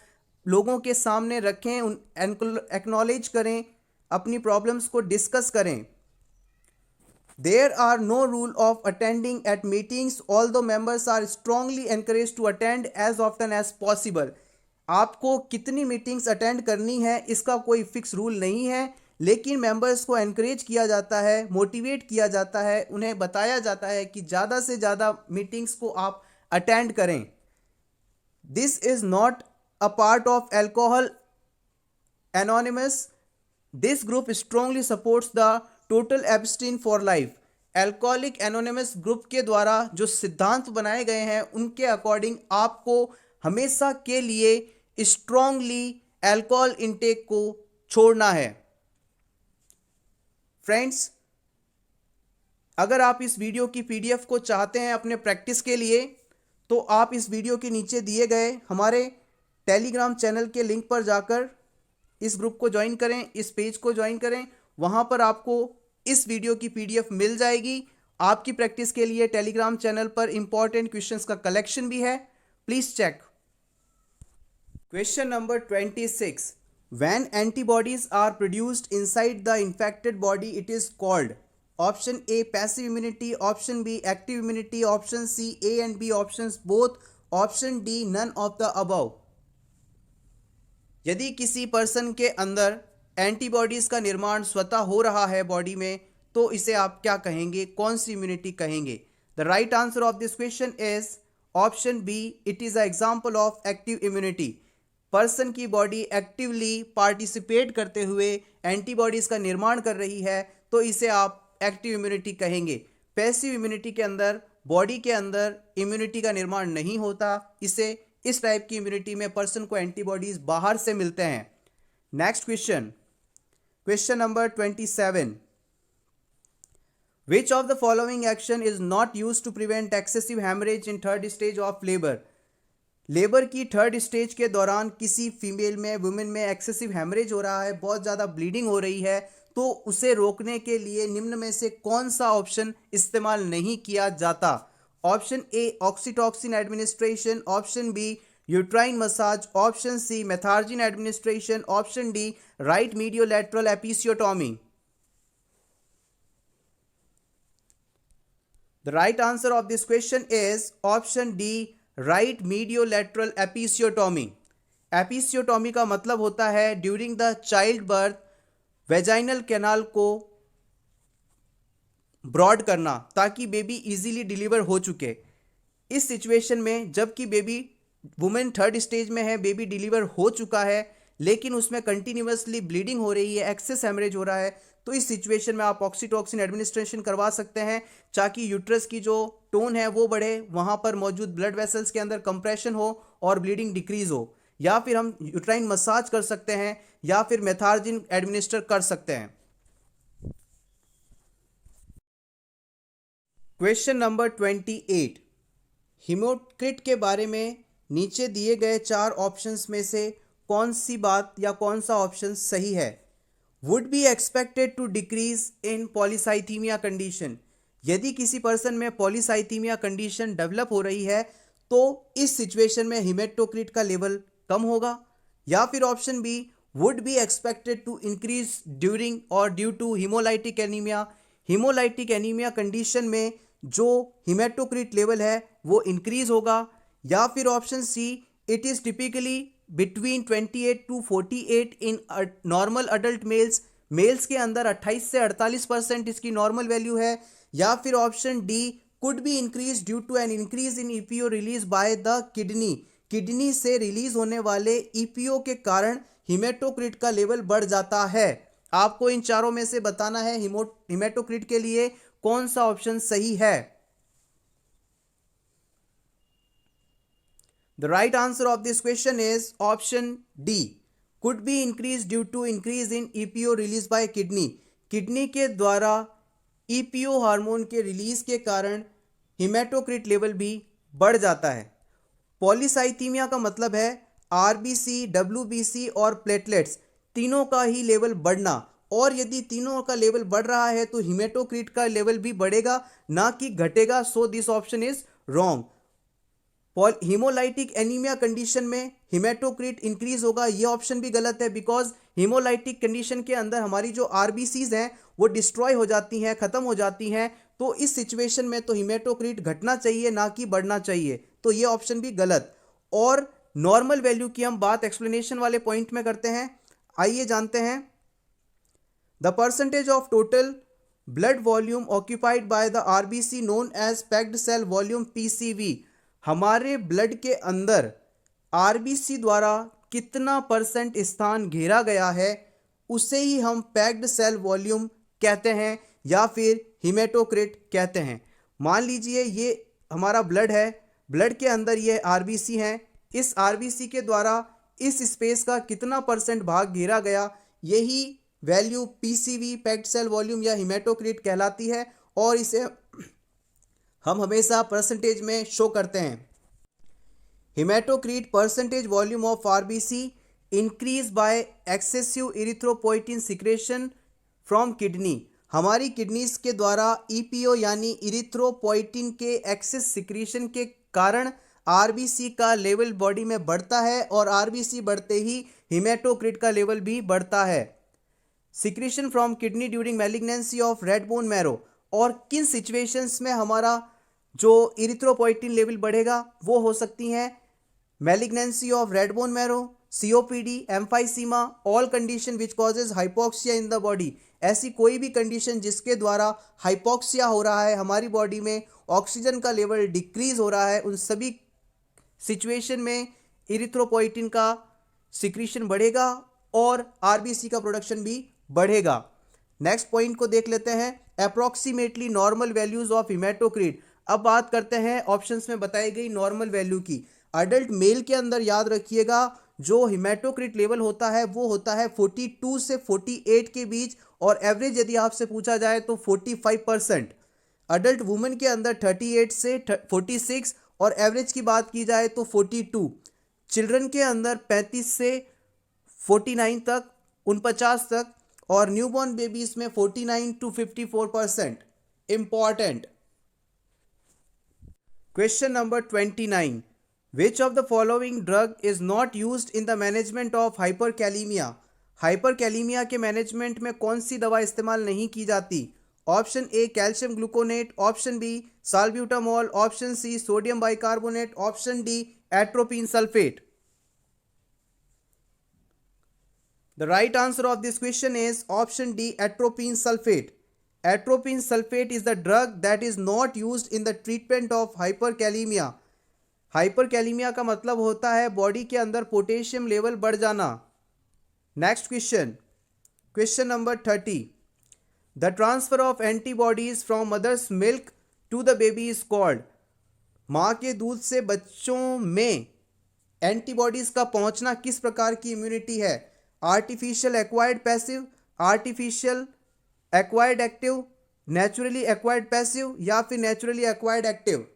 लोगों के सामने रखें, एक्नॉलेज करें, अपनी प्रॉब्लम्स को डिस्कस करें। There are no rule of attending at meetings although members are strongly encourage to attend as often as possible. आपको कितनी मीटिंग्स अटेंड करनी है इसका कोई फिक्स रूल नहीं है, लेकिन मेंबर्स को एनकरेज किया जाता है, मोटिवेट किया जाता है, उन्हें बताया जाता है कि ज़्यादा से ज़्यादा मीटिंग्स को आप अटेंड करें। This is not a part of alcohol anonymous. This group strongly supports the total abstain for life, alcoholic anonymous group के द्वारा जो सिद्धांत बनाए गए हैं उनके अकॉर्डिंग आपको हमेशा के लिए स्ट्रांगली अल्कोहल इंटेक को छोड़ना है। फ्रेंड्स, अगर आप इस वीडियो की पीडीएफ को चाहते हैं अपने प्रैक्टिस के लिए तो आप इस वीडियो के नीचे दिए गए हमारे टेलीग्राम चैनल के लिंक पर जाकर इस ग्रुप को ज्वाइन करें, इस पेज को ज्वाइन करें। वहां पर आपको इस वीडियो की पीडीएफ मिल जाएगी। आपकी प्रैक्टिस के लिए टेलीग्राम चैनल पर इंपॉर्टेंट क्वेश्चंस का कलेक्शन भी है, please check. Question number 26, when antibodies are produced inside the infected body it is called. Option A passive immunity, option B active immunity, option C A and B options both, option D none of the above. यदि किसी पर्सन के अंदर एंटीबॉडीज का निर्माण स्वतः हो रहा है बॉडी में तो इसे आप क्या कहेंगे, कौन सी इम्यूनिटी कहेंगे? The right answer of this question is option B, it is a example of active immunity. Person की बॉडी एक्टिवली पार्टिसिपेट करते हुए एंटीबॉडीज का निर्माण कर रही है तो इसे आप एक्टिव इम्यूनिटी कहेंगे। पैसिव इम्यूनिटी के अंदर बॉडी के अंदर इम्यूनिटी का निर्माण नहीं होता, इस टाइप की इम्यूनिटी में पर्सन को एंटीबॉडीज बाहर से मिलते हैं। Next question, question number 27, which of the following action is not used to prevent excessive haemorrhage in third stage of labour. Labour की थर्ड स्टेज के दौरान किसी फीमेल में, वुमेन में एक्सेसिव हैमरेज हो रहा है, बहुत ज़्यादा ब्लीडिंग हो रही है, तो उसे रोकने के लिए निम्न में से कौन सा ऑप्शन इस्तेमाल नहीं किया जाता? Option A oxytocin administration, option B uterine massage, option C methergine administration, option D right mediolateral episiotomy. The right answer of this question is option D, right mediolateral episiotomy. एपिसियोटॉमी का मतलब होता है during the child birth vaginal canal को ब्रॉड करना ताकि बेबी इजीली डिलीवर हो चुके। इस सिचुएशन में जबकि बेबी वुमेन थर्ड स्टेज में है, बेबी डिलीवर हो चुका है लेकिन उसमें कंटिन्यूअसली ब्लीडिंग हो रही है, एक्सेस हेमरेज हो रहा है, तो इस सिचुएशन में आप ऑक्सीटॉक्सिन एडमिनिस्ट्रेशन करवा सकते हैं ताकि यूट्रस की जो टोन है वो बढ़े, वहां पर मौजूद ब्लड वेसल्स के अंदर कंप्रेशन हो और ब्लीडिंग डिक्रीज हो। या फिर हम यूट्राइन मसाज कर सकते हैं या फिर मेथार्जिन एडमिनिस्टर कर सकते हैं। क्वेश्चन नंबर 28, हीमोक्रिट के बारे में नीचे दिए गए 4 ऑप्शंस में से कौन सी बात या कौन सा ऑप्शन सही है? Would be expected to decrease in polycythaemia condition. यदि किसी पर्सन में पॉलीसाइथीमिया कंडीशन डेवलप हो रही है तो इस सिचुएशन में हीमेटोक्रिट का लेवल कम होगा। या फिर option B would be expected to increase during और due to haemolytic anaemia. Haemolytic anaemia condition में जो हीमेटोक्रिट लेवल है वो इंक्रीज होगा। या फिर option C, it is typically between 28 to 48 in normal adult males. Males के अंदर 28 से 48% इसकी नॉर्मल वैल्यू है। या फिर option D, could be increase due to an increase in EPO release by the kidney. Kidney से रिलीज होने वाले ईपीओ के कारण हीमेटोक्रिट का लेवल बढ़ जाता है। आपको इन चारों में से बताना है हीमेटोक्रिट के लिए कौन सा ऑप्शन सही है। The right answer of this question is option D, could be increased due to increase in EPO released by kidney. Kidney के द्वारा EPO हार्मोन के रिलीज के कारण हीमेटोक्रिट लेवल भी बढ़ जाता है। पॉलीसाइथीमिया का मतलब है RBC, WBC और प्लेटलेट्स तीनों का ही लेवल बढ़ना, और यदि तीनों का लेवल बढ़ रहा है तो हीमेटोक्रिट का लेवल भी बढ़ेगा, ना कि घटेगा। So this option is wrong. Haemolytic anaemia condition में हीमेटोक्रिट इंक्रीज होगा, ये ऑप्शन भी गलत है, बिकॉज हीमोलाइटिक कंडीशन के अंदर हमारी जो आरबीसीज हैं वो डिस्ट्रॉय हो जाती हैं, खत्म हो जाती हैं। तो इस सिचुएशन में तो हीमेटोक्रिट घटना चाहिए, ना कि बढ़ना चाहिए, तो ये ऑप्शन भी गलत। और नॉर्मल वैल्यू की हम बात एक्सप्लेनेशन वाले पॉइंट में करते हैं। आइए जानते हैं। The percentage of total blood volume occupied by the RBC known as packed cell volume PCV. हमारे ब्लड के अंदर आरबीसी द्वारा कितना % स्थान घेरा गया है उसे ही हम पैक्ड सेल वॉल्यूम कहते हैं या फिर हीमेटोक्रिट कहते हैं। मान लीजिए ये हमारा ब्लड है, ब्लड के अंदर ये आरबीसी हैं, इस आरबीसी के द्वारा इस स्पेस का कितना % भाग घेरा गया, यही value PCV packed cell volume या हीमेटोक्रिट कहलाती है और इसे हम हमेशा परसेंटेज में शो करते हैं। Haematocrit percentage volume of RBC increase by excessive erythropoietin secretion from kidney. हमारी किडनीज के द्वारा ईपीओ यानी इरिथ्रोपोइटिन के एक्सेस सिक्रीशन के कारण आरबीसी का लेवल बॉडी में बढ़ता है और आरबीसी बढ़ते ही हीमेटोक्रिट का लेवल भी बढ़ता है। Secretion from kidney during malignancy of red bone marrow. और किन सिचुएशंस में हमारा जो इरिथ्रोपोइटिन लेवल बढ़ेगा वो हो सकती हैं malignancy of red bone marrow, COPD, emphysema, all condition which causes hypoxia in the body. ऐसी कोई भी कंडीशन जिसके द्वारा हाइपोक्सिया हो रहा है, हमारी बॉडी में ऑक्सीजन का लेवल डिक्रीज हो रहा है, उन सभी सिचुएशन में इरिथ्रोपोइटिन का सिक्रीशन बढ़ेगा और आरबीसी का प्रोडक्शन भी बढ़ेगा। नेक्स्ट पॉइंट को देख लेते हैं, approximately normal values of haematocrit. अब बात करते हैं ऑप्शंस में बताई गई नॉर्मल वैल्यू की। अडल्ट मेल के अंदर याद रखिएगा जो हीमेटोक्रिट लेवल होता है वो होता है 42 से 48 के बीच और एवरेज यदि आपसे पूछा जाए तो 45%। अडल्ट वुमेन के अंदर 38 से 46 और एवरेज की बात की जाए तो 42। चिल्ड्रन के अंदर 35 से 49 तक, 49 तक और न्यूबॉर्न बेबीज में 49 to 54%। Important question number 29, Which of the following drug is not used in the management of hyperkalemia? हाइपरकैलीमिया के मैनेजमेंट में कौन सी दवा इस्तेमाल नहीं की जाती? Option A calcium gluconate, option B salbutamol, option C sodium bicarbonate, option D atropine sulphate. The right answer of this question is option D, atropine sulfate. Atropine sulfate is the drug that is not used in the treatment of hyperkalemia. हाइपरकैलीमिया का मतलब होता है बॉडी के अंदर पोटेशियम लेवल बढ़ जाना। Next question, question number 30, the transfer of antibodies from mother's milk to the baby is called. माँ के दूध से बच्चों में एंटीबॉडीज का पहुंचना किस प्रकार की इम्यूनिटी है? Artificial acquired passive, artificial acquired active, naturally acquired passive या फिर naturally acquired active.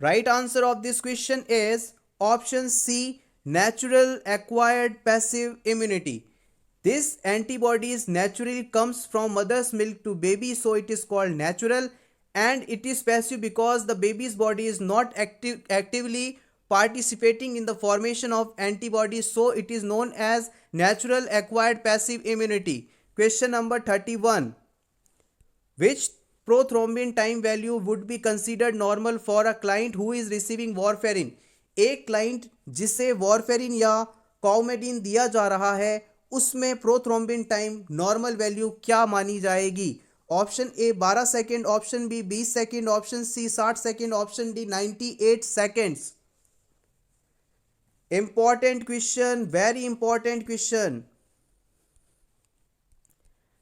Right answer of this question is option C, natural acquired passive immunity. This antibodies naturally comes from mother's milk to baby, so it is called natural, and it is passive because the baby's body is not actively participating in the formation of antibodies, so it is known as natural acquired passive immunity. Question number 31, which prothrombin time value would be considered normal for a client who is receiving warfarin? एक क्लाइंट जिसे वॉरफेरिन या काउमेडिन दिया जा रहा है उसमें प्रोथ्रोम्बिन टाइम नॉर्मल वैल्यू क्या मानी जाएगी? Option A 12 second, option B 20 second, option C 60 second, option D 98 seconds. Important question, very important question.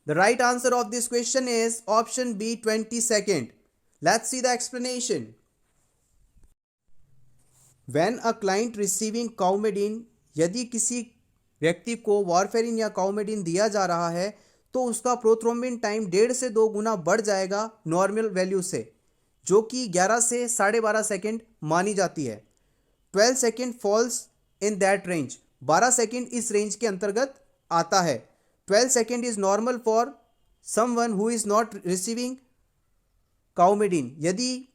The right answer of this question is option B, 20 second. Let's see the explanation. When a client receiving Coumadin, यदि किसी व्यक्ति को वारफेरिन या काउमेडिन दिया जा रहा है तो उसका प्रोथ्रोम्बिन टाइम 1.5 से 2 गुना बढ़ जाएगा नॉर्मल वैल्यू से, जो कि 11 से 12.5 सेकेंड मानी जाती है। 12 second falls in that range, 12 second इस रेंज के अंतर्गत आता है। 12 second is normal for someone who is not receiving Coumadin. यदि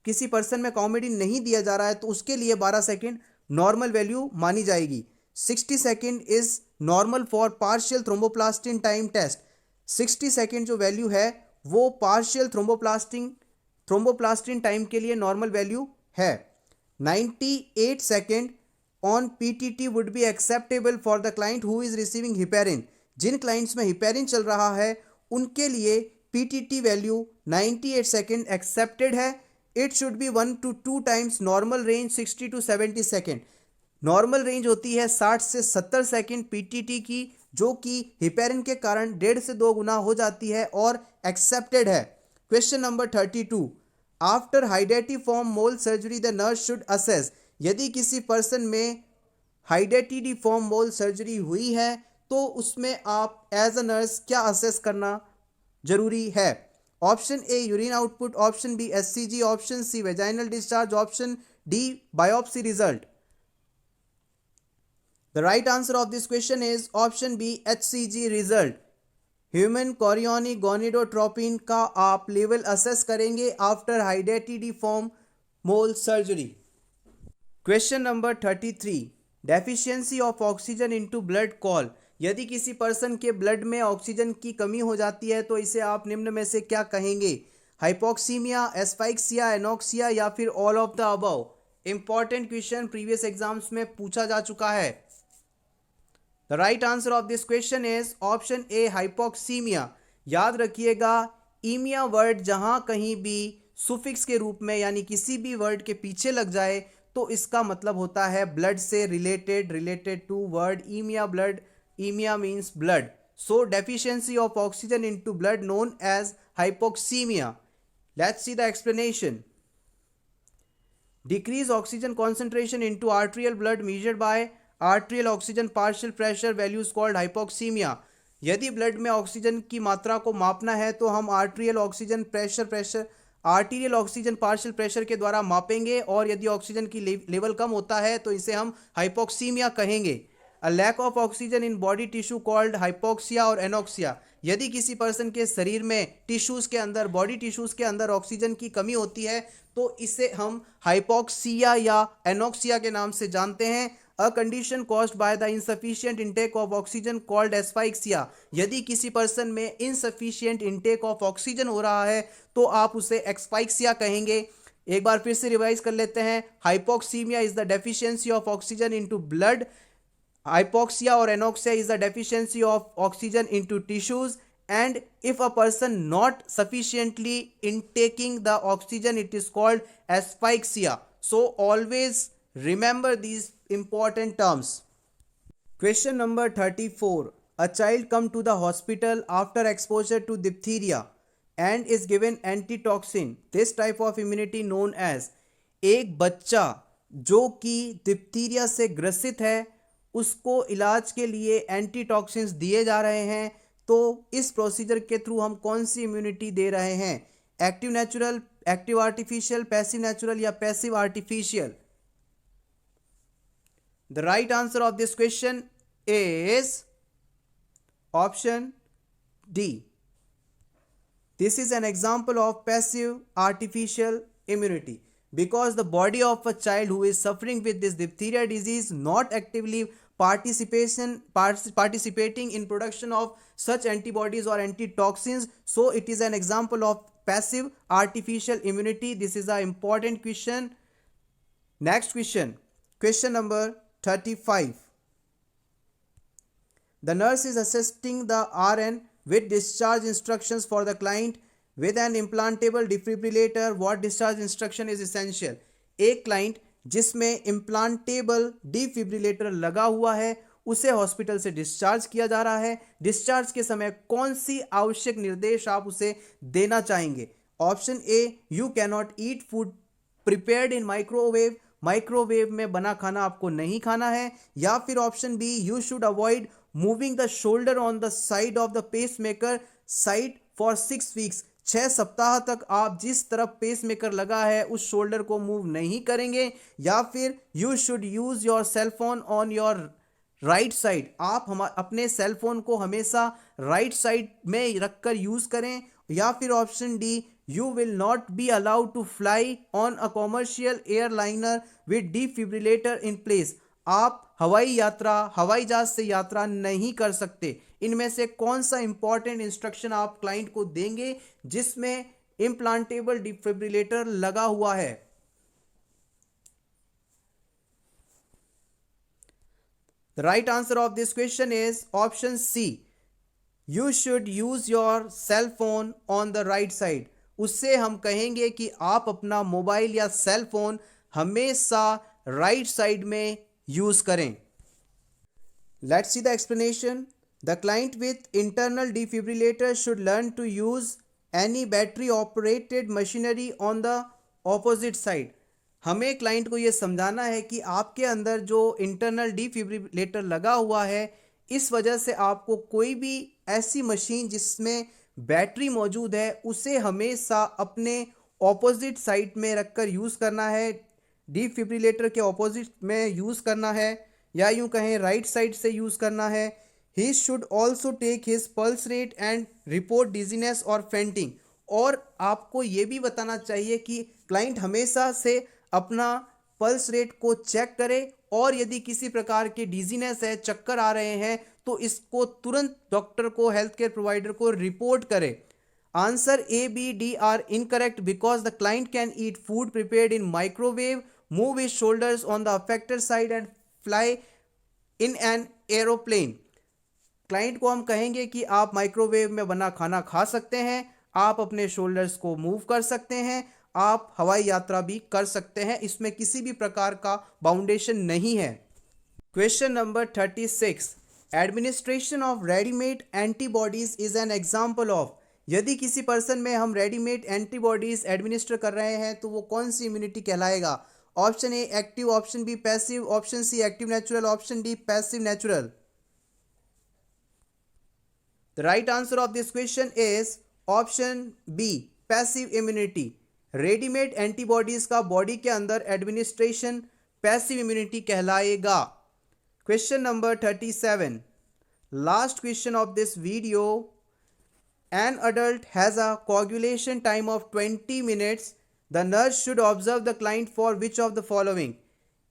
किसी पर्सन में काउमेडिन नहीं दिया जा रहा है तो उसके लिए 12 सेकेंड नॉर्मल वैल्यू मानी जाएगी। 60 second is normal for partial thromboplastin time test. 60 second जो वैल्यू है वो पार्शियल थ्रोम्बोप्लास्टिन टाइम के लिए नॉर्मल वैल्यू है। 98 second on PTT would be acceptable for the client who is receiving heparin. जिन क्लाइंट्स में हिपेरिन चल रहा है उनके लिए पीटीटी वैल्यू 98 सेकेंड एक्सेप्टेड है। It should be 1 to 2 times normal range 60 to 70 second. Normal range होती है 60 से 70 सेकंड पीटीटी की, जो कि हिपेरिन के कारण 1.5 से 2 गुना हो जाती है और एक्सेप्टेड है। Question number 32, after hydatidiform mole surgery the nurse should assess. यदि किसी पर्सन में हाइडेटिफॉर्म मोल सर्जरी हुई है तो उसमें आप एज अ नर्स क्या असेस करना जरूरी है? Option A urine output, option B SCG, option C vaginal discharge, option D biopsy result. The right answer of this question is option B HCG result। Human chorionic gonadotropin का आप लेवल असेस करेंगे after hydatidiform mole surgery. Question number 33, deficiency of oxygen into blood call. यदि किसी पर्सन के ब्लड में ऑक्सीजन की कमी हो जाती है तो इसे आप निम्न में से क्या कहेंगे? हाइपोक्सीमिया, एस्फाइक्सिया, एनोक्सिया या फिर all of the above. Important question previous exams में पूछा जा चुका है। The right answer of this question is option A hypoxaemia. याद रखिएगा, ईमिया वर्ड जहां कहीं भी सुफिक्स के रूप में यानी किसी भी वर्ड के पीछे लग जाए तो इसका मतलब होता है ब्लड से related to word aemia, blood, aemia means blood. So deficiency of oxygen into blood known as hypoxaemia. Let's see the explanation. Decrease oxygen concentration into arterial blood measured by arterial oxygen partial pressure value is called hypoxemia। यदि ब्लड में ऑक्सीजन की मात्रा को मापना है तो हम आर्टेरियल ऑक्सीजन पार्शियल प्रेशर के द्वारा मापेंगे, और यदि ऑक्सीजन की लेवल कम होता है तो इसे हम हाइपोक्सीमिया कहेंगे। A lack of oxygen in body tissue called hypoxia और एनोक्सिया। यदि किसी पर्सन के शरीर में टिश्यूज के अंदर, बॉडी टिश्यूज के अंदर ऑक्सीजन की कमी होती है तो इसे हम हाइपोक्सिया या एनोक्सिया के नाम से जानते हैं। A condition caused by the insufficient intake of oxygen called asphyxia. यदि किसी पर्सन में इनसफिशिएंट इनटेक ऑफ ऑक्सीजन हो रहा है तो आप उसे एक्सपाइक्सिया कहेंगे। एक बार फिर से रिवाइज कर लेते हैं। Hypoxaemia is the deficiency of oxygen into blood, hypoxia or anoxia is the deficiency of oxygen into tissues, and if a person not sufficiently intaking the oxygen it is called asphyxia. So always remember these important terms. Question number 34, a child come to the hospital after exposure to diphtheria and is given antitoxin, this type of immunity known as। एक बच्चा जो कि डिप्थीरिया से ग्रसित है उसको इलाज के लिए एंटीटॉक्सिन्स दिए जा रहे हैं, तो इस प्रोसीजर के थ्रू हम कौन सी इम्यूनिटी दे रहे हैं? Active natural, active artificial, passive natural या passive artificial? The right answer of this question is option D. This is an example of passive artificial immunity because the body of a child who is suffering with this diphtheria disease not actively participating in production of such antibodies or antitoxins, so it is an example of passive artificial immunity. This is an important question. Next question, question number 35. The nurse is assisting the RN with discharge instructions for the client with an implantable defibrillator. What discharge instruction is essential? एक क्लाइंट जिसमें इम्प्लांटेबल डिफिब्रिलेटर लगा हुआ है उसे हॉस्पिटल से डिस्चार्ज किया जा रहा है। डिस्चार्ज के समय कौन सी आवश्यक निर्देश आप उसे देना चाहेंगे? Option A, you can not eat food prepared in microwave, microwave में बना खाना आपको नहीं खाना है। या फिर option B, you should avoid moving the shoulder on the side of the pacemaker side for 6 weeks. 6 सप्ताह तक आप जिस तरफ पेस मेकर लगा है उस शोल्डर को मूव नहीं करेंगे। या फिर you should use your cell phone on your right side, आप अपने सेल फोन को हमेशा राइट साइड में रखकर यूज करें। या फिर option D, you will not be allowed to fly on a commercial airliner with defibrillator in place, आप हवाई जहाज से यात्रा नहीं कर सकते। इनमें से कौन सा इंपॉर्टेंट इंस्ट्रक्शन आप क्लाइंट को देंगे जिसमें इम्प्लांटेबल डिफिब्रिलेटर लगा हुआ है? The right answer of this question is option C, you should use your cell phone on the right side. उससे हम कहेंगे कि आप अपना मोबाइल या सेल फोन हमेशा राइट साइड में यूज़ करें। Let's see the explanation. The client with internal defibrillator should learn to use any battery operated machinery on the opposite side. हमें क्लाइंट को ये समझाना है कि आपके अंदर जो इंटरनल डिफिब्रिलेटर लगा हुआ है, इस वजह से आपको कोई भी ऐसी मशीन जिसमें बैटरी मौजूद है उसे हमेशा अपने ऑपोजिट साइड में रखकर यूज़ करना है, डिफिब्रिलेटर के ऑपोजिट में यूज़ करना है, या यूँ कहें राइट साइड से यूज़ करना है। He should also take his pulse rate and report dizziness और फेंटिंग। और आपको ये भी बताना चाहिए कि क्लाइंट हमेशा से अपना पल्स रेट को चेक करे, और यदि किसी प्रकार के डिजीनेस है, चक्कर आ रहे हैं, तो इसको तुरंत डॉक्टर को, हेल्थ केयर प्रोवाइडर को रिपोर्ट करे। Answer A B D are incorrect because the client can eat food prepared in microwave, move his shoulders on the affected side and fly in an aeroplane. Client को हम कहेंगे कि आप माइक्रोवेव में बना खाना खा सकते हैं, आप अपने शोल्डर्स को मूव कर सकते हैं, आप हवाई यात्रा भी कर सकते हैं, इसमें किसी भी प्रकार का बाउंडेशन नहीं है। Question number 36। Administration of readymade antibodies is an example of. यदि किसी पर्सन में हम रेडीमेड एंटीबॉडीज एडमिनिस्टर कर रहे हैं तो वो कौन सी इम्यूनिटी कहलाएगा? Option A active, option B passive, option C active natural, option D passive natural. The right answer of this question is option B, passive immunity. Readymade antibodies का बॉडी के अंदर एडमिनिस्ट्रेशन पैसिव इम्यूनिटी कहलाएगा। Question number 37, last question of this video. An adult has a coagulation time of 20 minutes. The nurse should observe the client for which of the following.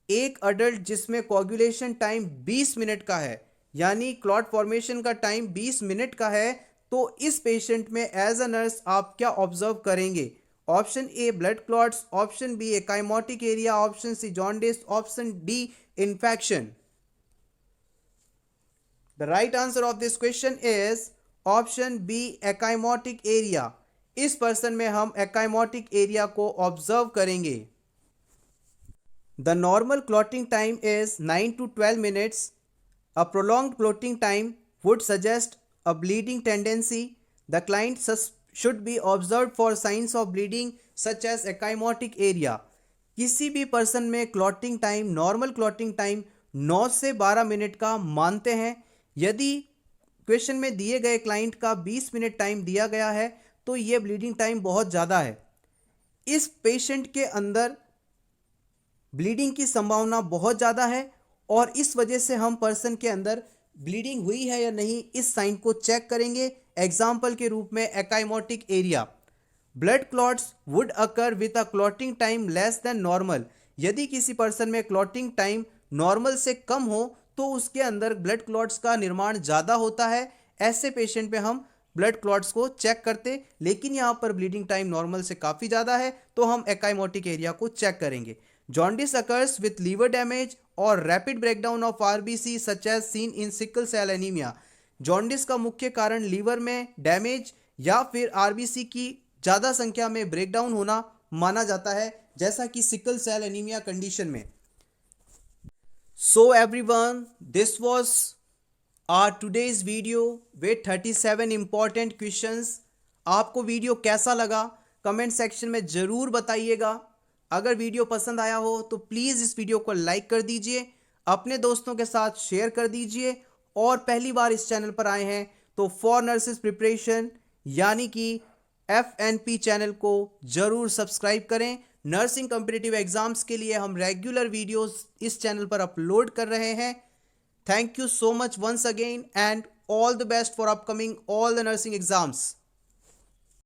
एक अडल्ट जिसमें कोagulation टाइम 20 मिनट का है, यानी क्लॉट फॉर्मेशन का टाइम 20 मिनट का है, तो इस पेशेंट में एज अ नर्स आप क्या ऑब्जर्व करेंगे? Option A blood clots, option B ecchymotic area, option C jaundice, option D infection. The right answer of this question is option B ecchymotic area. इस पर्सन में हम एकाइमोटिक एरिया को ऑब्जर्व करेंगे। The normal clotting time is 9 to 12 minutes. A prolonged clotting time would suggest a bleeding tendency. The client should be observed for signs of bleeding such as ecchymotic area. किसी भी पर्सन में clotting time, normal clotting time 9 से 12 मिनट का मानते हैं। यदि क्वेश्चन में दिए गए क्लाइंट का 20 मिनट टाइम दिया गया है तो ये ब्लीडिंग टाइम बहुत ज़्यादा है। इस पेशेंट के अंदर ब्लीडिंग की संभावना बहुत ज़्यादा है, और इस वजह से हम पर्सन के अंदर ब्लीडिंग हुई है या नहीं इस साइन को चेक करेंगे। एग्जाम्पल के रूप में ecchymotic area. Blood clots would occur with a clotting time less than normal. यदि किसी पर्सन में क्लॉटिंग टाइम नॉर्मल से कम हो तो उसके अंदर ब्लड क्लॉट्स का निर्माण ज़्यादा होता है। ऐसे पेशेंट पे हम ब्लड क्लॉट्स को चेक करते, लेकिन यहाँ पर ब्लीडिंग टाइम नॉर्मल से काफ़ी ज़्यादा है तो हम एकाइमोटिक एरिया को चेक करेंगे। Jaundice occurs with liver damage और rapid breakdown of RBC such as seen in sickle cell anaemia. Jaundice का मुख्य कारण लीवर में डैमेज या फिर आरबीसी की ज़्यादा संख्या में ब्रेकडाउन होना माना जाता है, जैसा कि सिकल सेल एनीमिया कंडीशन में। So everyone, this was our today's video with 37 important questions. आपको वीडियो कैसा लगा कमेंट सेक्शन में ज़रूर बताइएगा। अगर वीडियो पसंद आया हो तो प्लीज़ इस वीडियो को लाइक कर दीजिए, अपने दोस्तों के साथ शेयर कर दीजिए, और पहली बार इस चैनल पर आए हैं तो फॉर नर्सेस प्रिपरेशन यानी कि FNP चैनल को ज़रूर सब्सक्राइब करें। नर्सिंग कॉम्पिटिटिव एग्जाम्स के लिए हम रेगुलर वीडियोस इस चैनल पर अपलोड कर रहे हैं। Thank you so much once again and all the best for upcoming all the nursing exams.